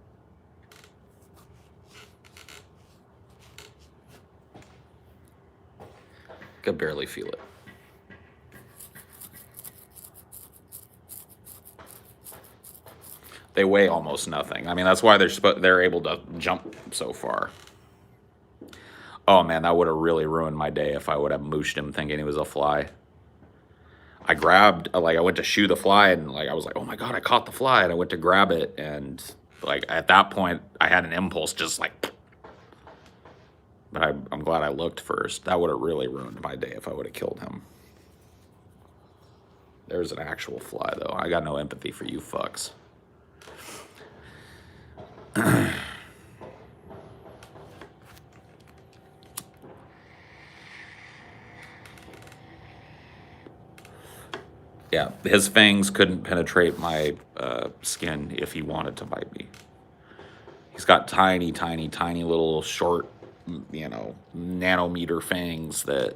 Could barely feel it. They weigh almost nothing. I mean, that's why they're able to jump so far. Oh man, that would have really ruined my day if I would have mooshed him thinking he was a fly. I grabbed, like, I went to shoe the fly, and like I was like, oh my god, I caught the fly, and I went to grab it, and like at that point I had an impulse just like, but I'm glad I looked first. That would have really ruined my day if I would have killed him. There's an actual fly though. I got no empathy for you fucks. Yeah, his fangs couldn't penetrate my skin if he wanted to bite me. He's got tiny, tiny, tiny little short, you know, nanometer fangs that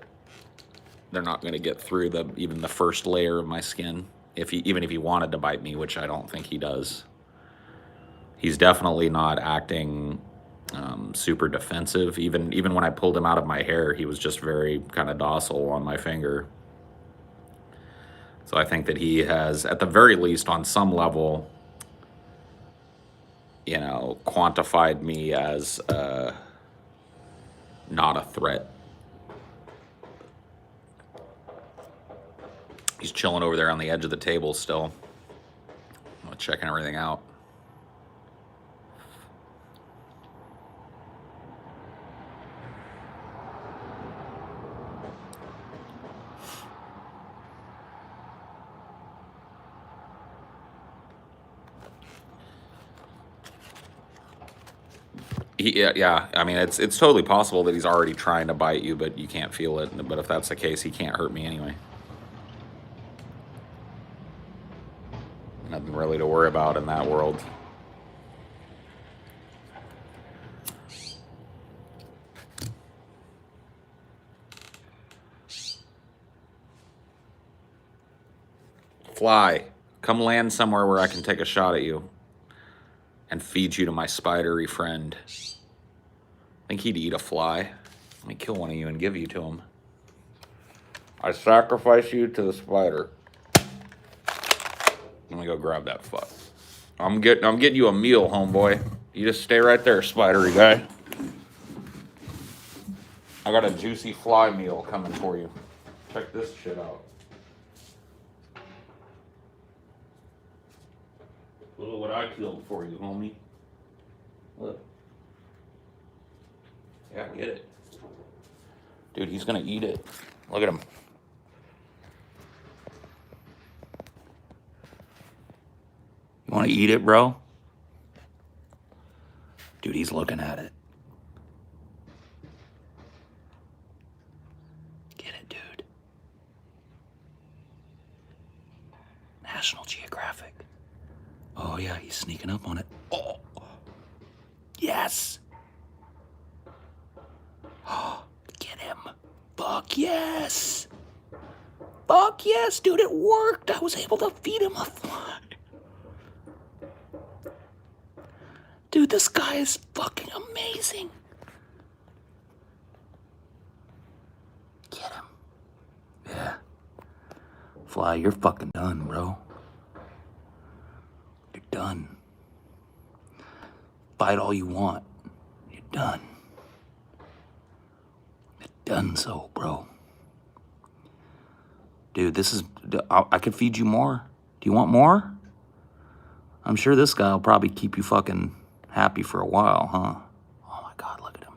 they're not going to get through even the first layer of my skin. Even if he wanted to bite me, which I don't think he does. He's definitely not acting super defensive. Even when I pulled him out of my hair, he was just very kind of docile on my finger. So I think that he has, at the very least, on some level, you know, quantified me as not a threat. He's chilling over there on the edge of the table still. I'm checking everything out. Yeah, I mean, it's totally possible that he's already trying to bite you, but you can't feel it. But if that's the case, he can't hurt me anyway. Nothing really to worry about in that world. Fly, come land somewhere where I can take a shot at you and feed you to my spidery friend. Think he'd eat a fly? Let me kill one of you and give you to him. I sacrifice you to the spider. Let me go grab that fuck. I'm getting you a meal, homeboy. You just stay right there, spidery guy. I got a juicy fly meal coming for you. Check this shit out. Look at what I killed for you, homie. Look. Yeah, get it. Dude, he's gonna eat it. Look at him. You wanna eat it, bro? Dude, he's looking at it. Get it, dude. National Geographic. Oh yeah, he's sneaking up on it. Oh, yes. Get him. Fuck yes. Fuck yes, dude, it worked. I was able to feed him a fly. Dude, this guy is fucking amazing. Get him. Yeah. Fly, you're fucking done, bro. You're done. Fight all you want. You're done. You're done so, bro. Dude, this is... I could feed you more. Do you want more? I'm sure this guy will probably keep you fucking happy for a while, huh? Oh my God, look at him.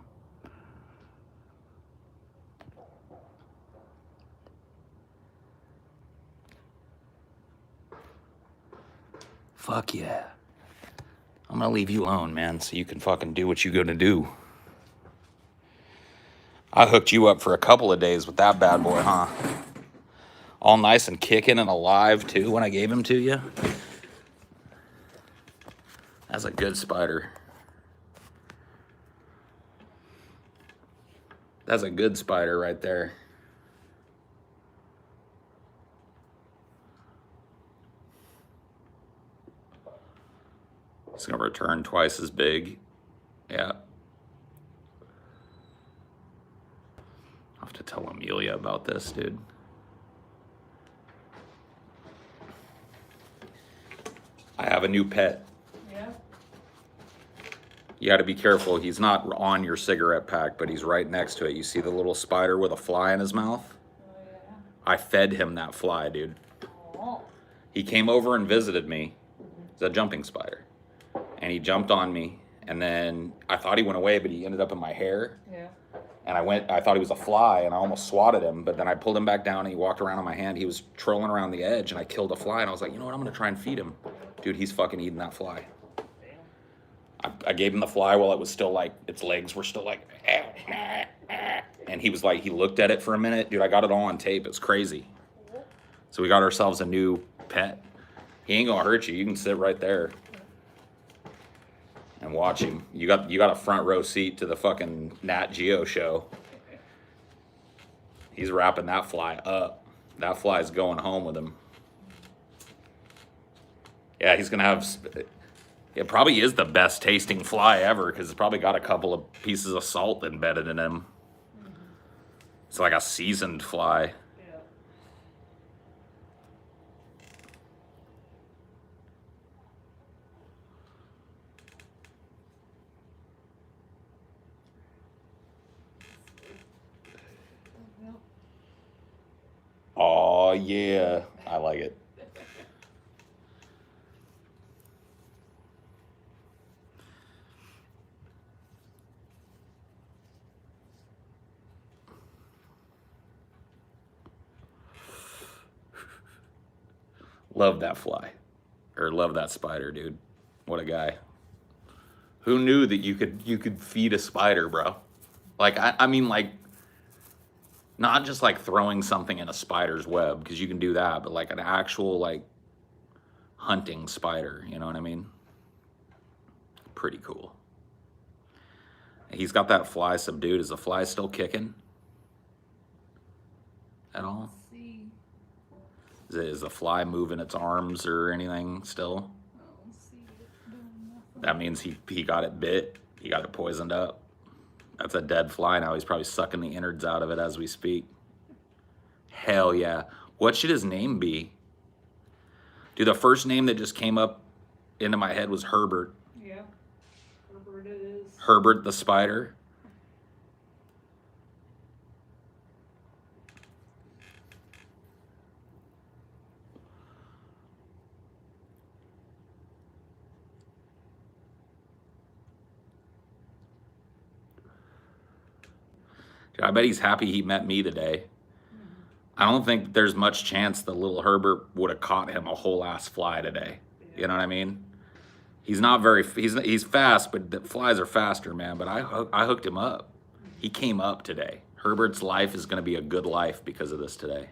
Fuck yeah. I'm gonna leave you alone, man, so you can fucking do what you're gonna do. I hooked you up for a couple of days with that bad boy, huh? All nice and kicking and alive, too, when I gave him to you. That's a good spider. That's a good spider right there. It's gonna return twice as big. Yeah. I'll have to tell Amelia about this, dude. I have a new pet. Yeah. You got to be careful. He's not on your cigarette pack, but he's right next to it. You see the little spider with a fly in his mouth? Oh, yeah. I fed him that fly, dude. Oh. He came over and visited me. It's a jumping spider. And he jumped on me. And then I thought he went away, but he ended up in my hair. Yeah. And I thought he was a fly, and I almost swatted him. But then I pulled him back down, and he walked around on my hand. He was trolling around the edge, and I killed a fly. And I was like, you know what? I'm going to try and feed him. Dude, he's fucking eating that fly. I gave him the fly while it was still like, its legs were still like, and he was like, he looked at it for a minute. Dude, I got it all on tape. It's crazy. So we got ourselves a new pet. He ain't gonna hurt you. You can sit right there and watch him. You got a front row seat to the fucking Nat Geo show. He's wrapping that fly up. That fly's going home with him. Yeah, he's gonna have. It probably is the best tasting fly ever because it's probably got a couple of pieces of salt embedded in him. It's like a seasoned fly. Yeah. Oh yeah, I like it. Love that fly, or love that spider, dude. What a guy. Who knew that you could feed a spider, bro? Like I mean, like not just like throwing something in a spider's web, because you can do that, but like an actual like hunting spider, you know what I mean? Pretty cool. He's got that fly subdued. Is the fly still kicking at all? See. Is the fly moving its arms or anything still? I don't see it doing nothing. That means he got it bit. He got it poisoned up. That's a dead fly now. He's probably sucking the innards out of it as we speak. Hell yeah. What should his name be? Dude, the first name that just came up into my head was Herbert. Yeah. Herbert it is. Herbert the spider. Dude, I bet he's happy he met me today. I don't think there's much chance the little Herbert would have caught him a whole ass fly today. You know what I mean? He's not very, he's fast, but the flies are faster, man. But I hooked him up. He came up today. Herbert's life is going to be a good life because of this today.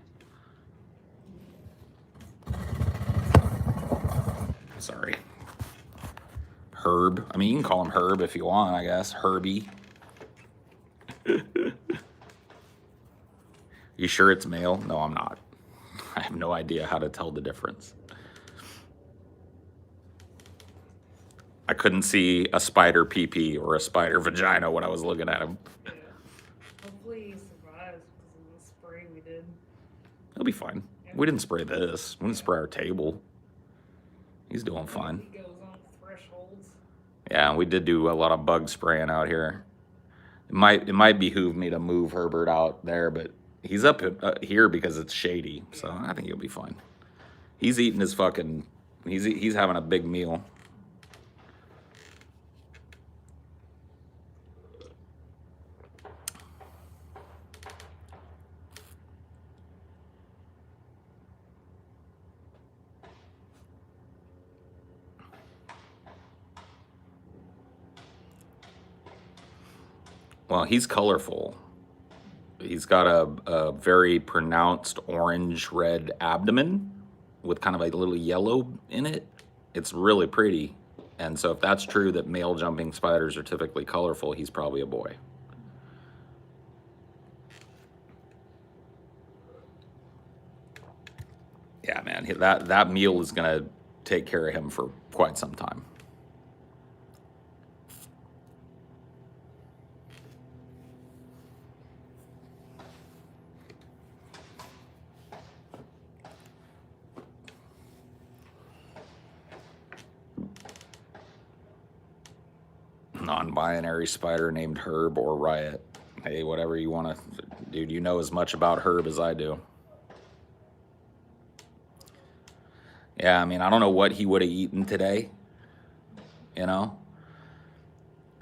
Sorry. Herb. I mean, you can call him Herb if you want, I guess. Herbie. You sure it's male? No, I'm not. I have no idea how to tell the difference. I couldn't see a spider pee-pee or a spider vagina when I was looking at him. Yeah. Hopefully he survives because of the spray we did. He'll be fine. We didn't spray this. We didn't spray our table. He's doing fine. He goes on thresholds. Yeah, we did do a lot of bug spraying out here. It might behoove me to move Herbert out there, but he's up here because it's shady, so I think he'll be fine. He's eating his fucking. He's having a big meal. Well, he's colorful. He's got a very pronounced orange-red abdomen with kind of a little yellow in it. It's really pretty. And so if that's true that male jumping spiders are typically colorful, he's probably a boy. Yeah, man, that meal is going to take care of him for quite some time. Non-binary spider named Herb or Riot. Hey, whatever you want to, dude, you know as much about Herb as I do. Yeah, I mean, I don't know what he would have eaten today, you know?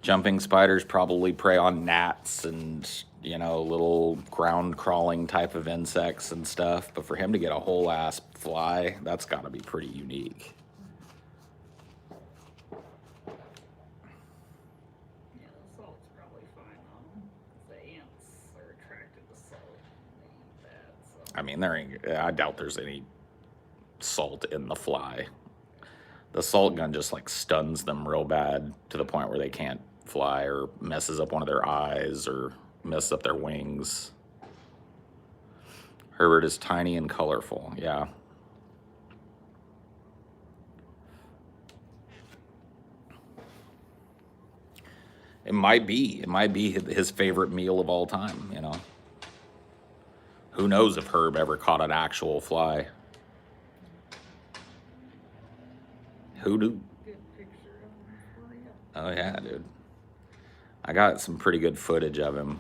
Jumping spiders probably prey on gnats and, little ground crawling type of insects and stuff. But for him to get a whole ass fly, that's got to be pretty unique. Yeah, the salt's probably fine on them. The ants are attracted to salt. They eat that, so. I mean, I doubt there's any salt in the fly. The salt gun just like stuns them real bad to the point where they can't fly, or messes up one of their eyes, or messes up their wings. Herbert is tiny and colorful. Yeah. It might be his favorite meal of all time, Who knows if Herb ever caught an actual fly? Who do? Good picture of him for you. Oh yeah, dude. I got some pretty good footage of him.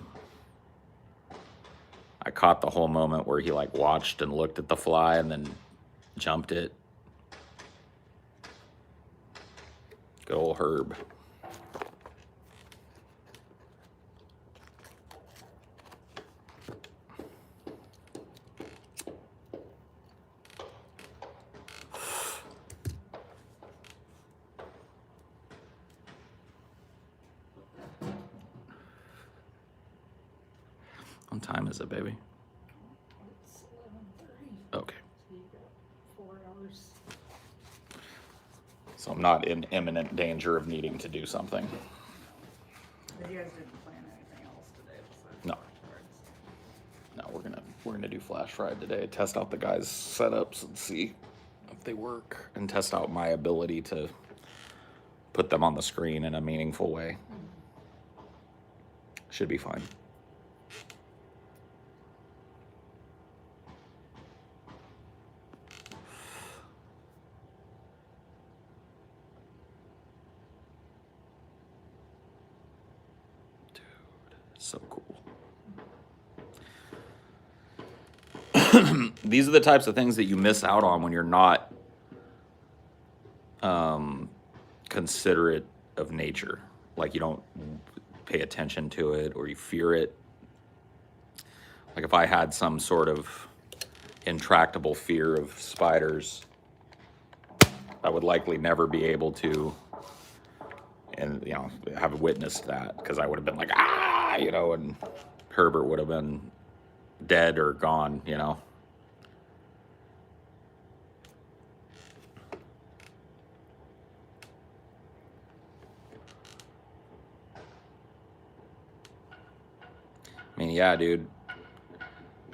I caught the whole moment where he like watched and looked at the fly and then jumped it. Good old Herb. What time is it, baby? It's 11:30. Okay. So you got 4 hours. So I'm not in imminent danger of needing to do something. But you guys didn't plan anything else today besides No. flashcards? No, we're gonna do Flash Friday today. Test out the guys' setups and see if they work, and test out my ability to put them on the screen in a meaningful way. Should be fine. Dude, so cool. These are the types of things that you miss out on when you're not considerate of nature. Like, you don't pay attention to it, or you fear it. Like, if I had some sort of intractable fear of spiders, I would likely never be able to, and have witnessed that, because I would have been like, and Herbert would have been dead or gone, I mean, yeah, dude.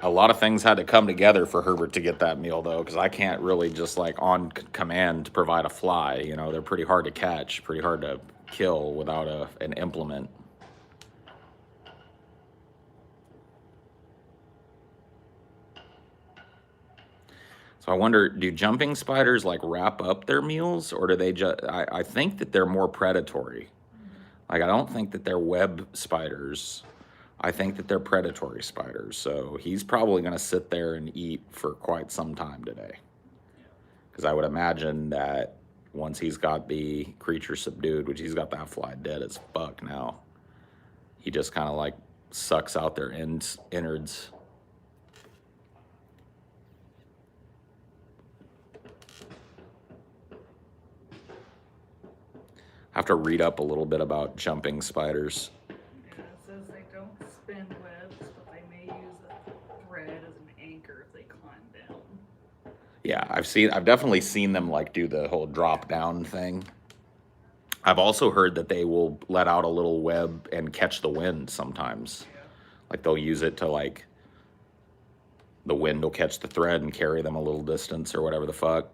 A lot of things had to come together for Herbert to get that meal, though, because I can't really just like on command provide a fly. They're pretty hard to catch, pretty hard to kill without an implement. So I wonder, do jumping spiders like wrap up their meals, or do they just? I think that they're more predatory. Like, I don't think that they're web spiders. I think that they're predatory spiders. So he's probably going to sit there and eat for quite some time today. Because I would imagine that once he's got the creature subdued, which he's got that fly dead as fuck now, he just kind of like sucks out their innards. I have to read up a little bit about jumping spiders. Yeah, it says they don't spin webs, but they may use a thread as an anchor if they climb down. Yeah, I've definitely seen them like do the whole drop down thing. I've also heard that they will let out a little web and catch the wind sometimes. Yeah. Like they'll use it to like, the wind will catch the thread and carry them a little distance or whatever the fuck.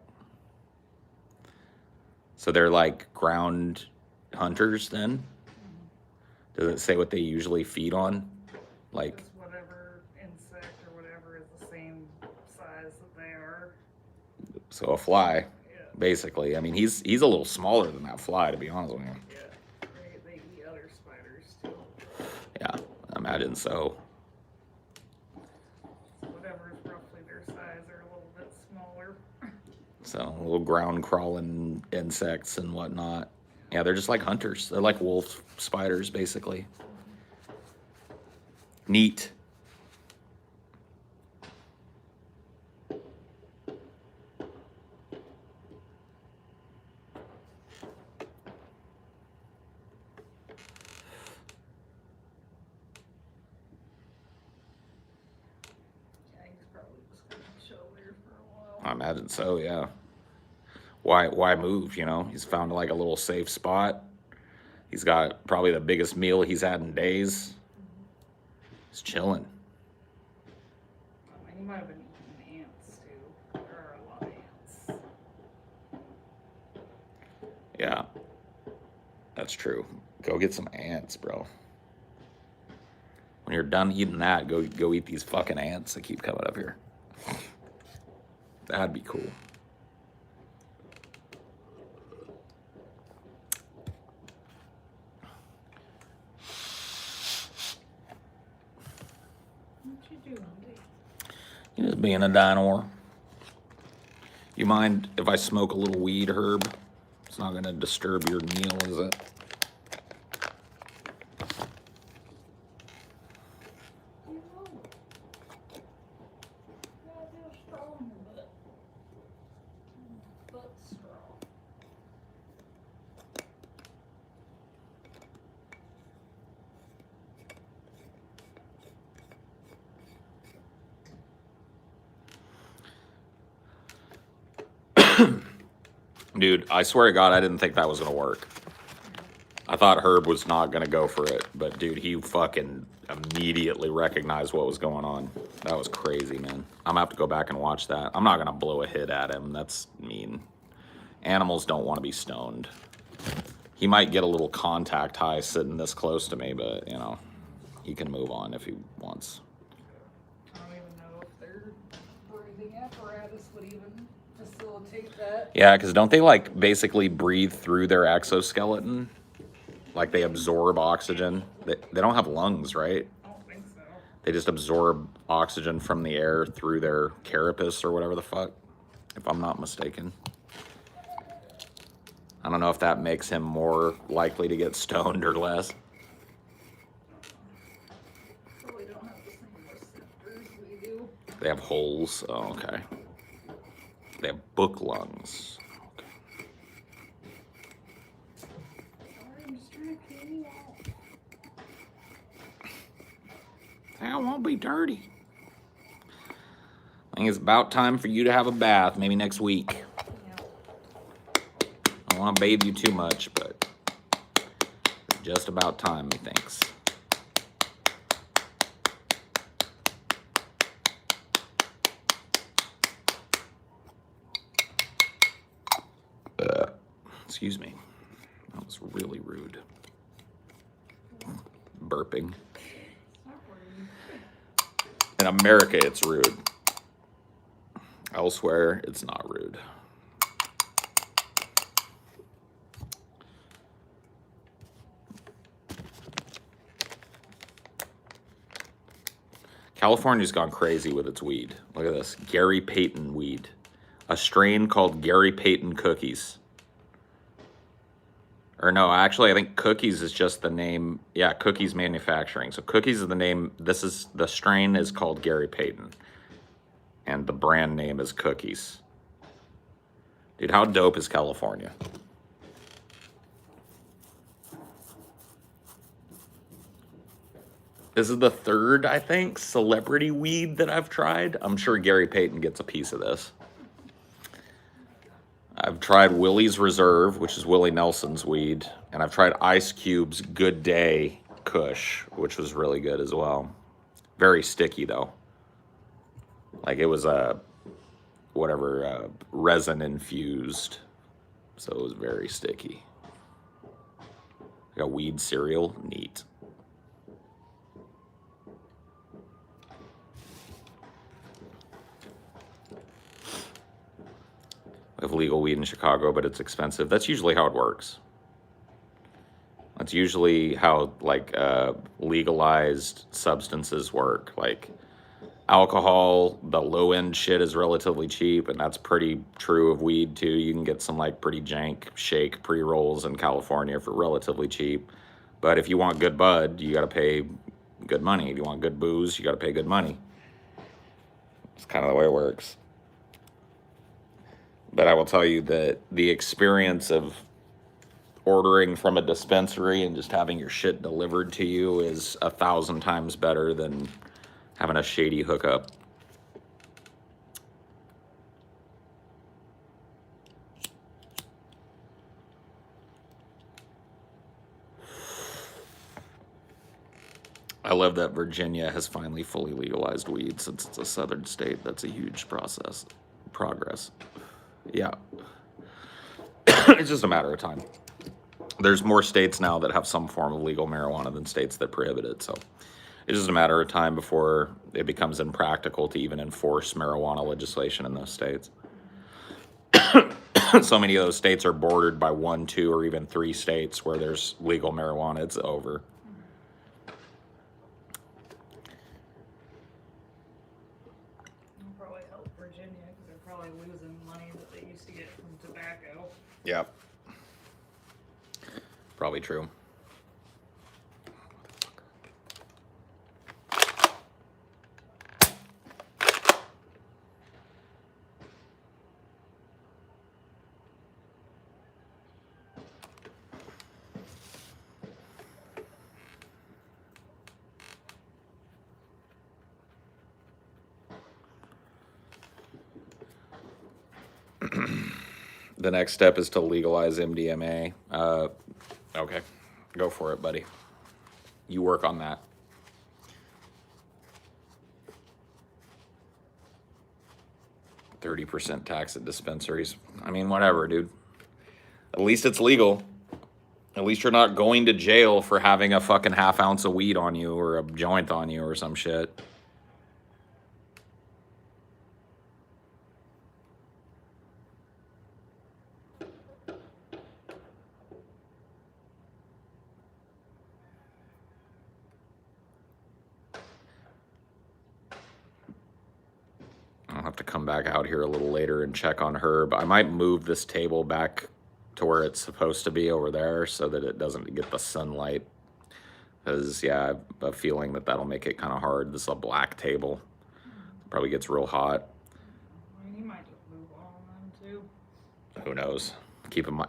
So they're like ground hunters then? Does it say what they usually feed on? Like, Just whatever insect or whatever is the same size that they are. so a fly, Yeah. basically. I mean, he's a little smaller than that fly, to be honest with you. Yeah. They eat other spiders too. Yeah, I imagine so. Whatever is roughly their size, they're a little bit smaller. So little ground crawling insects and whatnot. Yeah, they're just like hunters. They're like wolf spiders, basically. Neat. Yeah, he's probably just gonna chill there for a I while. imagine so, yeah. Why move, you know? He's found like a little safe spot. He's got probably the biggest meal he's had in days. He's chilling. He might have been eating ants too. There are a lot of ants. Yeah. That's true. Go get some ants, bro. When you're done eating that, go eat these fucking ants that keep coming up here. That'd be cool. What you doing, Dave? You just being a dinosaur. You mind if I smoke a little weed, Herb? It's not gonna disturb your meal, is it? You know. Yeah, they're strong, but strong. Dude, I swear to God, I didn't think that was gonna work. I thought Herb was not gonna go for it, but dude, he fucking immediately recognized what was going on. That was crazy, man. I'm gonna have to go back and watch that. I'm not gonna blow a hit at him. That's mean. Animals don't want to be stoned. He might get a little contact high sitting this close to me, but you know, he can move on if he wants. I don't even know if their breathing apparatus would even facilitate that. Yeah, because don't they like basically breathe through their exoskeleton? Like they absorb oxygen. They don't have lungs, right? I don't think so. They just absorb oxygen from the air through their carapace or whatever the fuck, if I'm not mistaken. I don't know if that makes him more likely to get stoned or less. Probably don't have the same receptors we do. They have holes. Oh, okay. They have book lungs. Okay. Sorry, I'm just trying to clean you out. I won't be dirty. I think it's about time for you to have a bath, maybe next week. Yeah. I don't want to bathe you too much, but it's just about time, methinks. Excuse me. That was really rude. Burping. Not rude. In America, it's rude. Elsewhere, it's not rude. California's gone crazy with its weed. Look at this. Gary Payton weed. A strain called Gary Payton cookies. Or no, actually, I think Cookies is just the name. Yeah, Cookies Manufacturing. So Cookies is the name. This is, the strain is called Gary Payton. And the brand name is Cookies. Dude, how dope is California? This is the third, I think, celebrity weed that I've tried. I'm sure Gary Payton gets a piece of this. I've tried Willie's Reserve, which is Willie Nelson's weed, and I've tried Ice Cube's Good Day Kush, which was really good as well. Very sticky though. Like it was a resin infused, so it was very sticky. Like a weed cereal, neat. We have legal weed in Chicago, but it's expensive. That's usually how it works. That's usually how legalized substances work. Like alcohol, the low end shit is relatively cheap, and that's pretty true of weed too. You can get some like pretty jank shake pre-rolls in California for relatively cheap. But if you want good bud, you got to pay good money. If you want good booze, you got to pay good money. It's kind of the way it works. But I will tell you that the experience of ordering from a dispensary and just having your shit delivered to you is 1,000 times better than having a shady hookup. I love that Virginia has finally fully legalized weed since it's a southern state. That's a huge progress. Yeah. It's just a matter of time. There's more states now that have some form of legal marijuana than states that prohibit it. So it's just a matter of time before it becomes impractical to even enforce marijuana legislation in those states. So many of those states are bordered by 1, 2, or even 3 states where there's legal marijuana. It's over. It'll probably help Virginia because they're probably losing money that they used to get from tobacco. Yep. Probably true. The next step is to legalize MDMA. Okay, go for it, buddy. You work on that. 30% tax at dispensaries. I mean, whatever, dude. At least it's legal. At least you're not going to jail for having a fucking half ounce of weed on you or a joint on you or some shit. I'll have to come back out here a little later and check on Herb. I might move this table back to where it's supposed to be over there so that it doesn't get the sunlight. Because, yeah, I have a feeling that that'll make it kind of hard. This is a black table. Probably gets real hot. I mean, he might just move on then too. Who knows?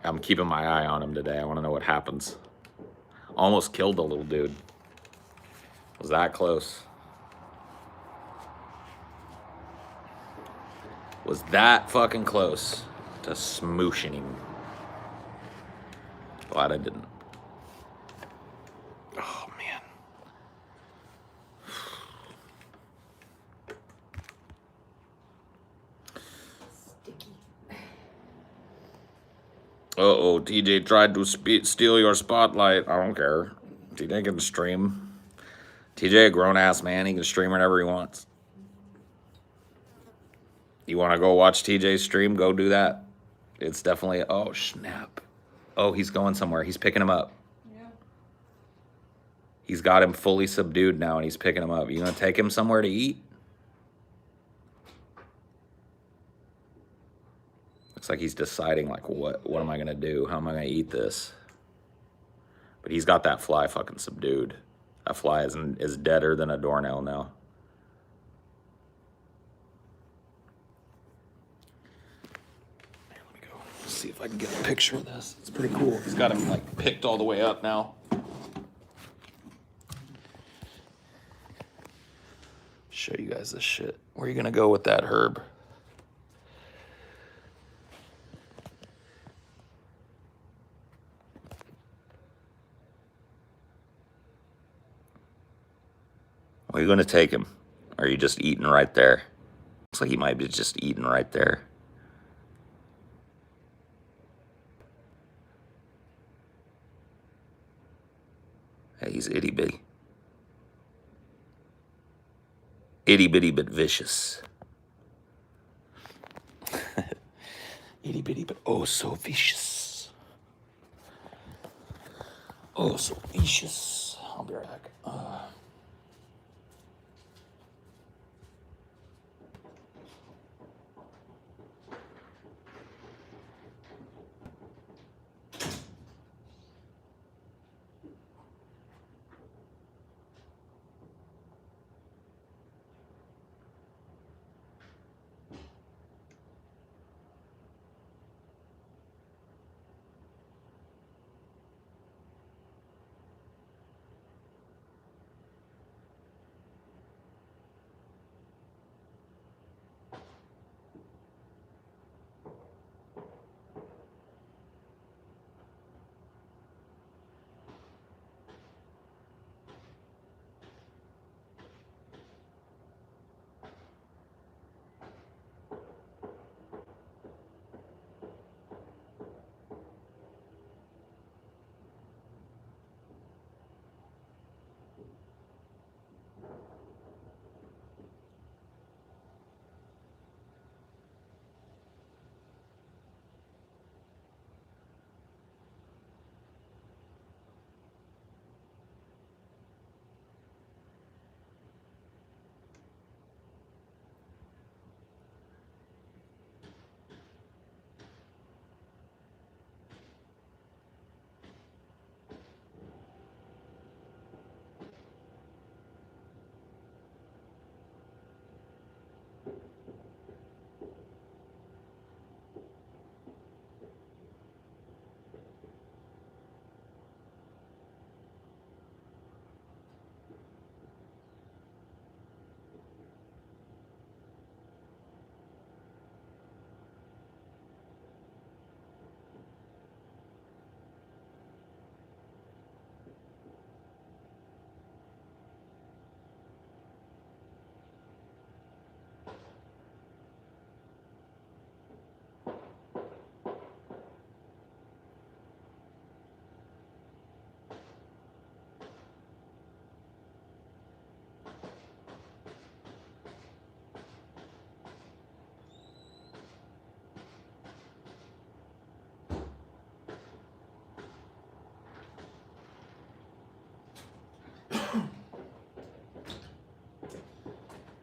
I'm keeping my eye on him today. I want to know what happens. Almost killed the little dude. Was that close? Was that fucking close to smooshing him? Glad I didn't. Oh, man. Sticky. Uh-oh, TJ tried to steal your spotlight. I don't care. TJ can stream. TJ, a grown-ass man. He can stream whenever he wants. You want to go watch TJ stream? Go do that. It's definitely... Oh, snap. Oh, he's going somewhere. He's picking him up. Yeah. He's got him fully subdued now, and he's picking him up. You going to take him somewhere to eat? Looks like he's deciding, like, what am I going to do? How am I going to eat this? But he's got that fly fucking subdued. That fly is deader than a doornail now. Here, let me go. Let's see if I can get a picture of this. It's pretty cool. He's got him, like, picked all the way up now. Show you guys this shit. Where are you going to go with that, Herb? Are you going to take him? Or are you just eating right there? Looks like he might be just eating right there. Hey, he's itty bitty. Itty bitty but vicious. Itty bitty but oh so vicious. Oh so vicious. I'll be right back.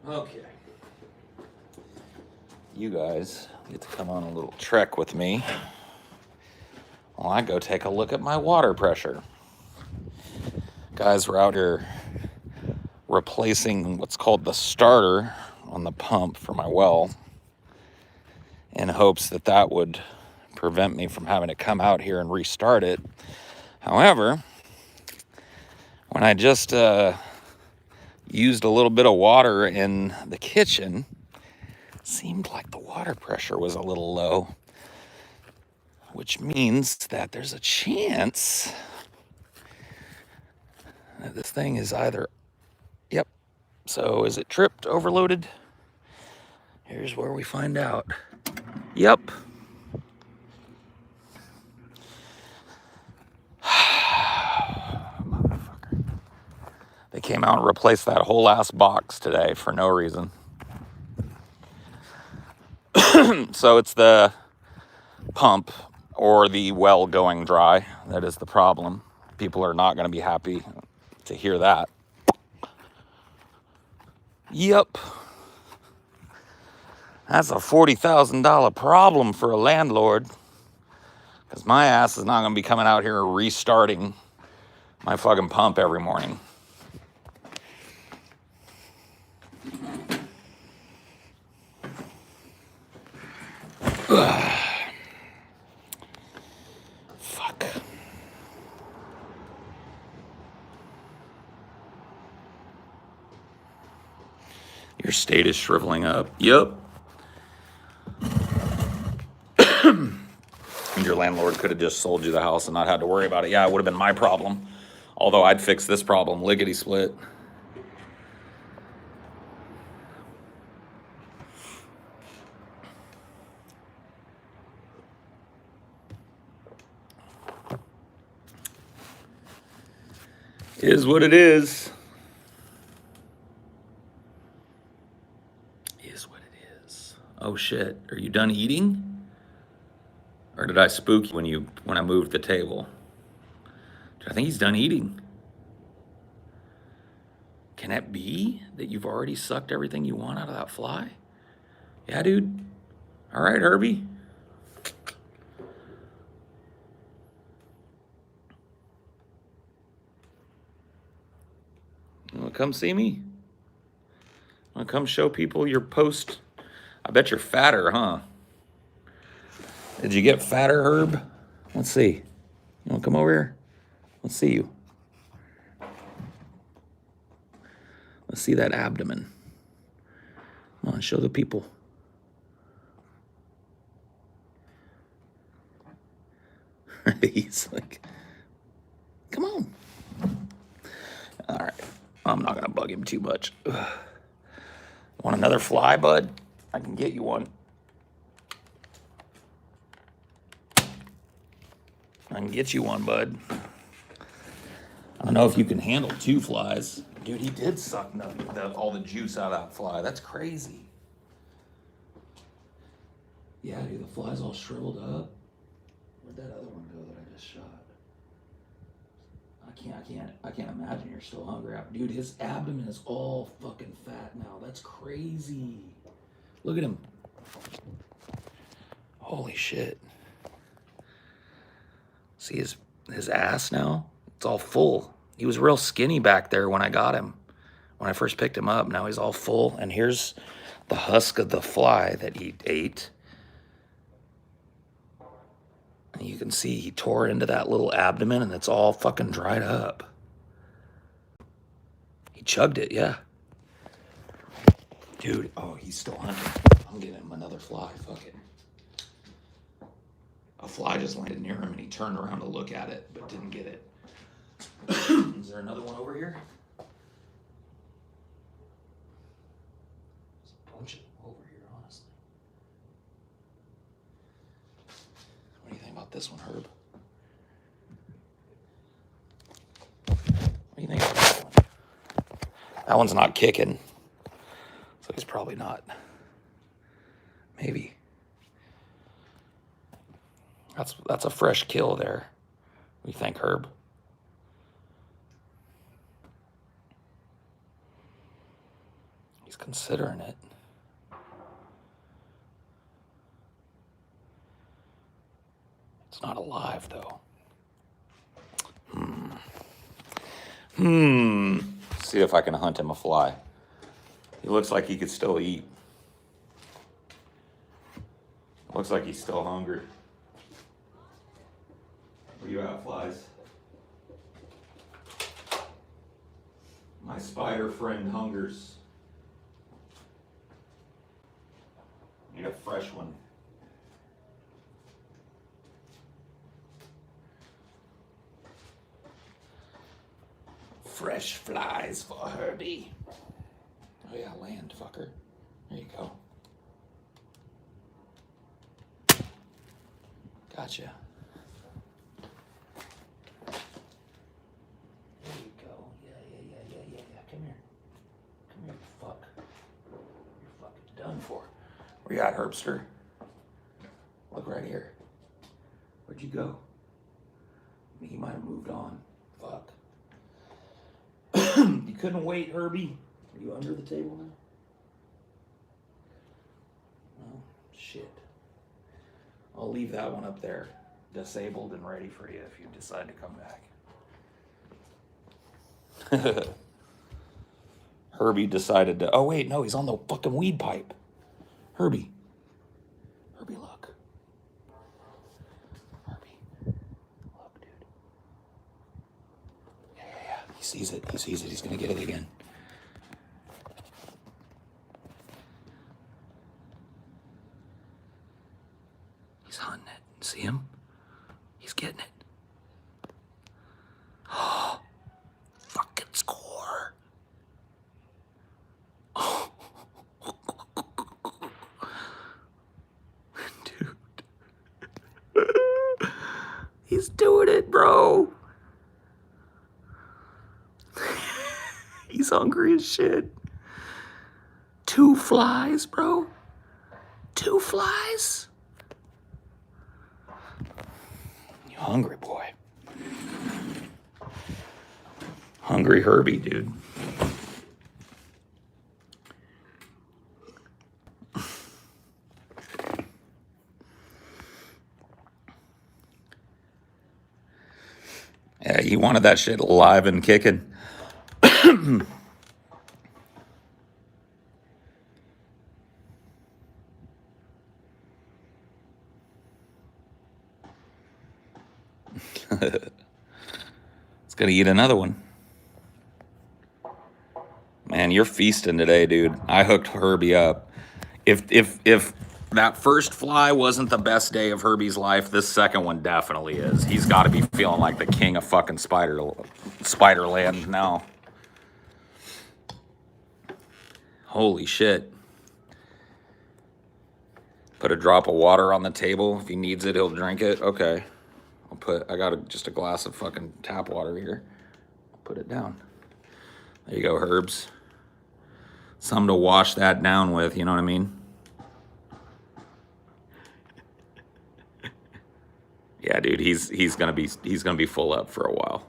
Okay. You guys get to come on a little trek with me while I go take a look at my water pressure. Guys, we're out here replacing what's called the starter on the pump for my well in hopes that that would prevent me from having to come out here and restart it. However, when I just used a little bit of water in the kitchen, it seemed like the water pressure was a little low, which means that there's a chance that this thing is either, yep, so is it tripped, overloaded? Here's where we find out. Yep. Motherfucker. They came out and replaced that whole ass box today for no reason. So it's the pump or the well going dry that is the problem. People are not going to be happy to hear that. Yep. That's a $40,000 problem for a landlord, because my ass is not going to be coming out here restarting my fucking pump every morning. Fuck. Your state is shriveling up. Yep. And your landlord could have just sold you the house and not had to worry about it. Yeah, it would have been my problem. Although I'd fix this problem lickety split. Is what it is. Is what it is. Oh shit. Are you done eating? Or did I spook you when I moved the table? I think he's done eating. Can it be that you've already sucked everything you want out of that fly? Yeah, dude. All right, Herbie. You wanna come see me? Wanna come show people your post? I bet you're fatter, huh? Did you get fatter, Herb? Let's see. You wanna come over here? Let's see you. Let's see that abdomen. Come on, show the people. He's like, come on. All right. I'm not gonna bug him too much. Ugh. Want another fly, bud? I can get you one. I can get you one, bud. I don't know if you can handle 2 flies. Dude, he did suck all the juice out of that fly. That's crazy. Yeah, dude, the fly's all shriveled up. Where'd that other one go that I just shot? I can't imagine you're still hungry. Dude, his abdomen is all fucking fat now. That's crazy. Look at him. Holy shit. See his ass now? It's all full. He was real skinny back there when I got him. When I first picked him up, now he's all full. And here's the husk of the fly that he ate. And you can see he tore into that little abdomen and it's all fucking dried up. He chugged it, yeah. Dude, oh, he's still hunting. I'm getting him another fly, fuck it. A fly just landed near him and he turned around to look at it, but didn't get it. Is there another one over here? There's a bunch of them over here, honestly. What do you think about this one, Herb? What do you think about that one? That one's not kicking, so he's probably not. Maybe. That's a fresh kill there. What do you think, Herb? He's considering it. It's not alive, though. See if I can hunt him a fly. He looks like he could still eat. Looks like he's still hungry. Where you at, flies? My spider friend hungers. Need a fresh one. Fresh flies for Herbie. Oh yeah, land, fucker. There you go. Gotcha. There you go. Yeah. Come here. Come here, you fuck. You're fucking done for. Where you at, Herbster? Look right here. Where'd you go? He might have moved on. Fuck. You couldn't wait, Herbie. Are you under the table now? Oh, shit. I'll leave that one up there, disabled and ready for you if you decide to come back. Herbie decided to, oh wait, no, he's on the fucking weed pipe. Herbie, look. Herbie, look, dude. Yeah. He sees it. He's gonna get it again. He's hunting it. See him? He's getting it. Oh, fucking score. Oh. Dude. He's doing it, bro. He's hungry as shit. 2 flies, bro. 2 flies. You hungry, boy. Hungry Herbie, dude. Yeah, he wanted that shit alive and kicking. It's gonna eat another one. Man, you're feasting today, dude. I hooked Herbie up. If that first fly wasn't the best day of Herbie's life, this second one definitely is. He's got to be feeling like the king of fucking Spiderland now. Holy shit. Put a drop of water on the table. If he needs it, he'll drink it. Okay. I got just a glass of fucking tap water here. I'll put it down. There you go, Herbs. Something to wash that down with, you know what I mean? Yeah, dude, he's gonna be full up for a while.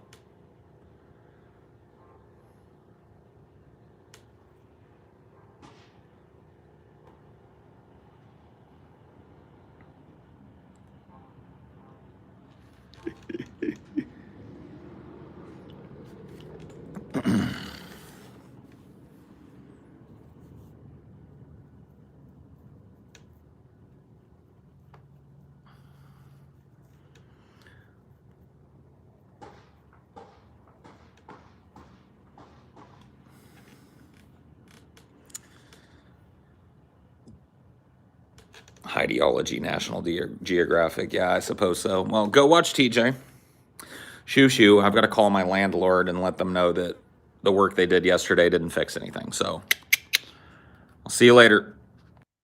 Highdeology, National Geographic. Yeah, I suppose so. Well, go watch TJ. Shoo. I've got to call my landlord and let them know that the work they did yesterday didn't fix anything. So I'll see you later.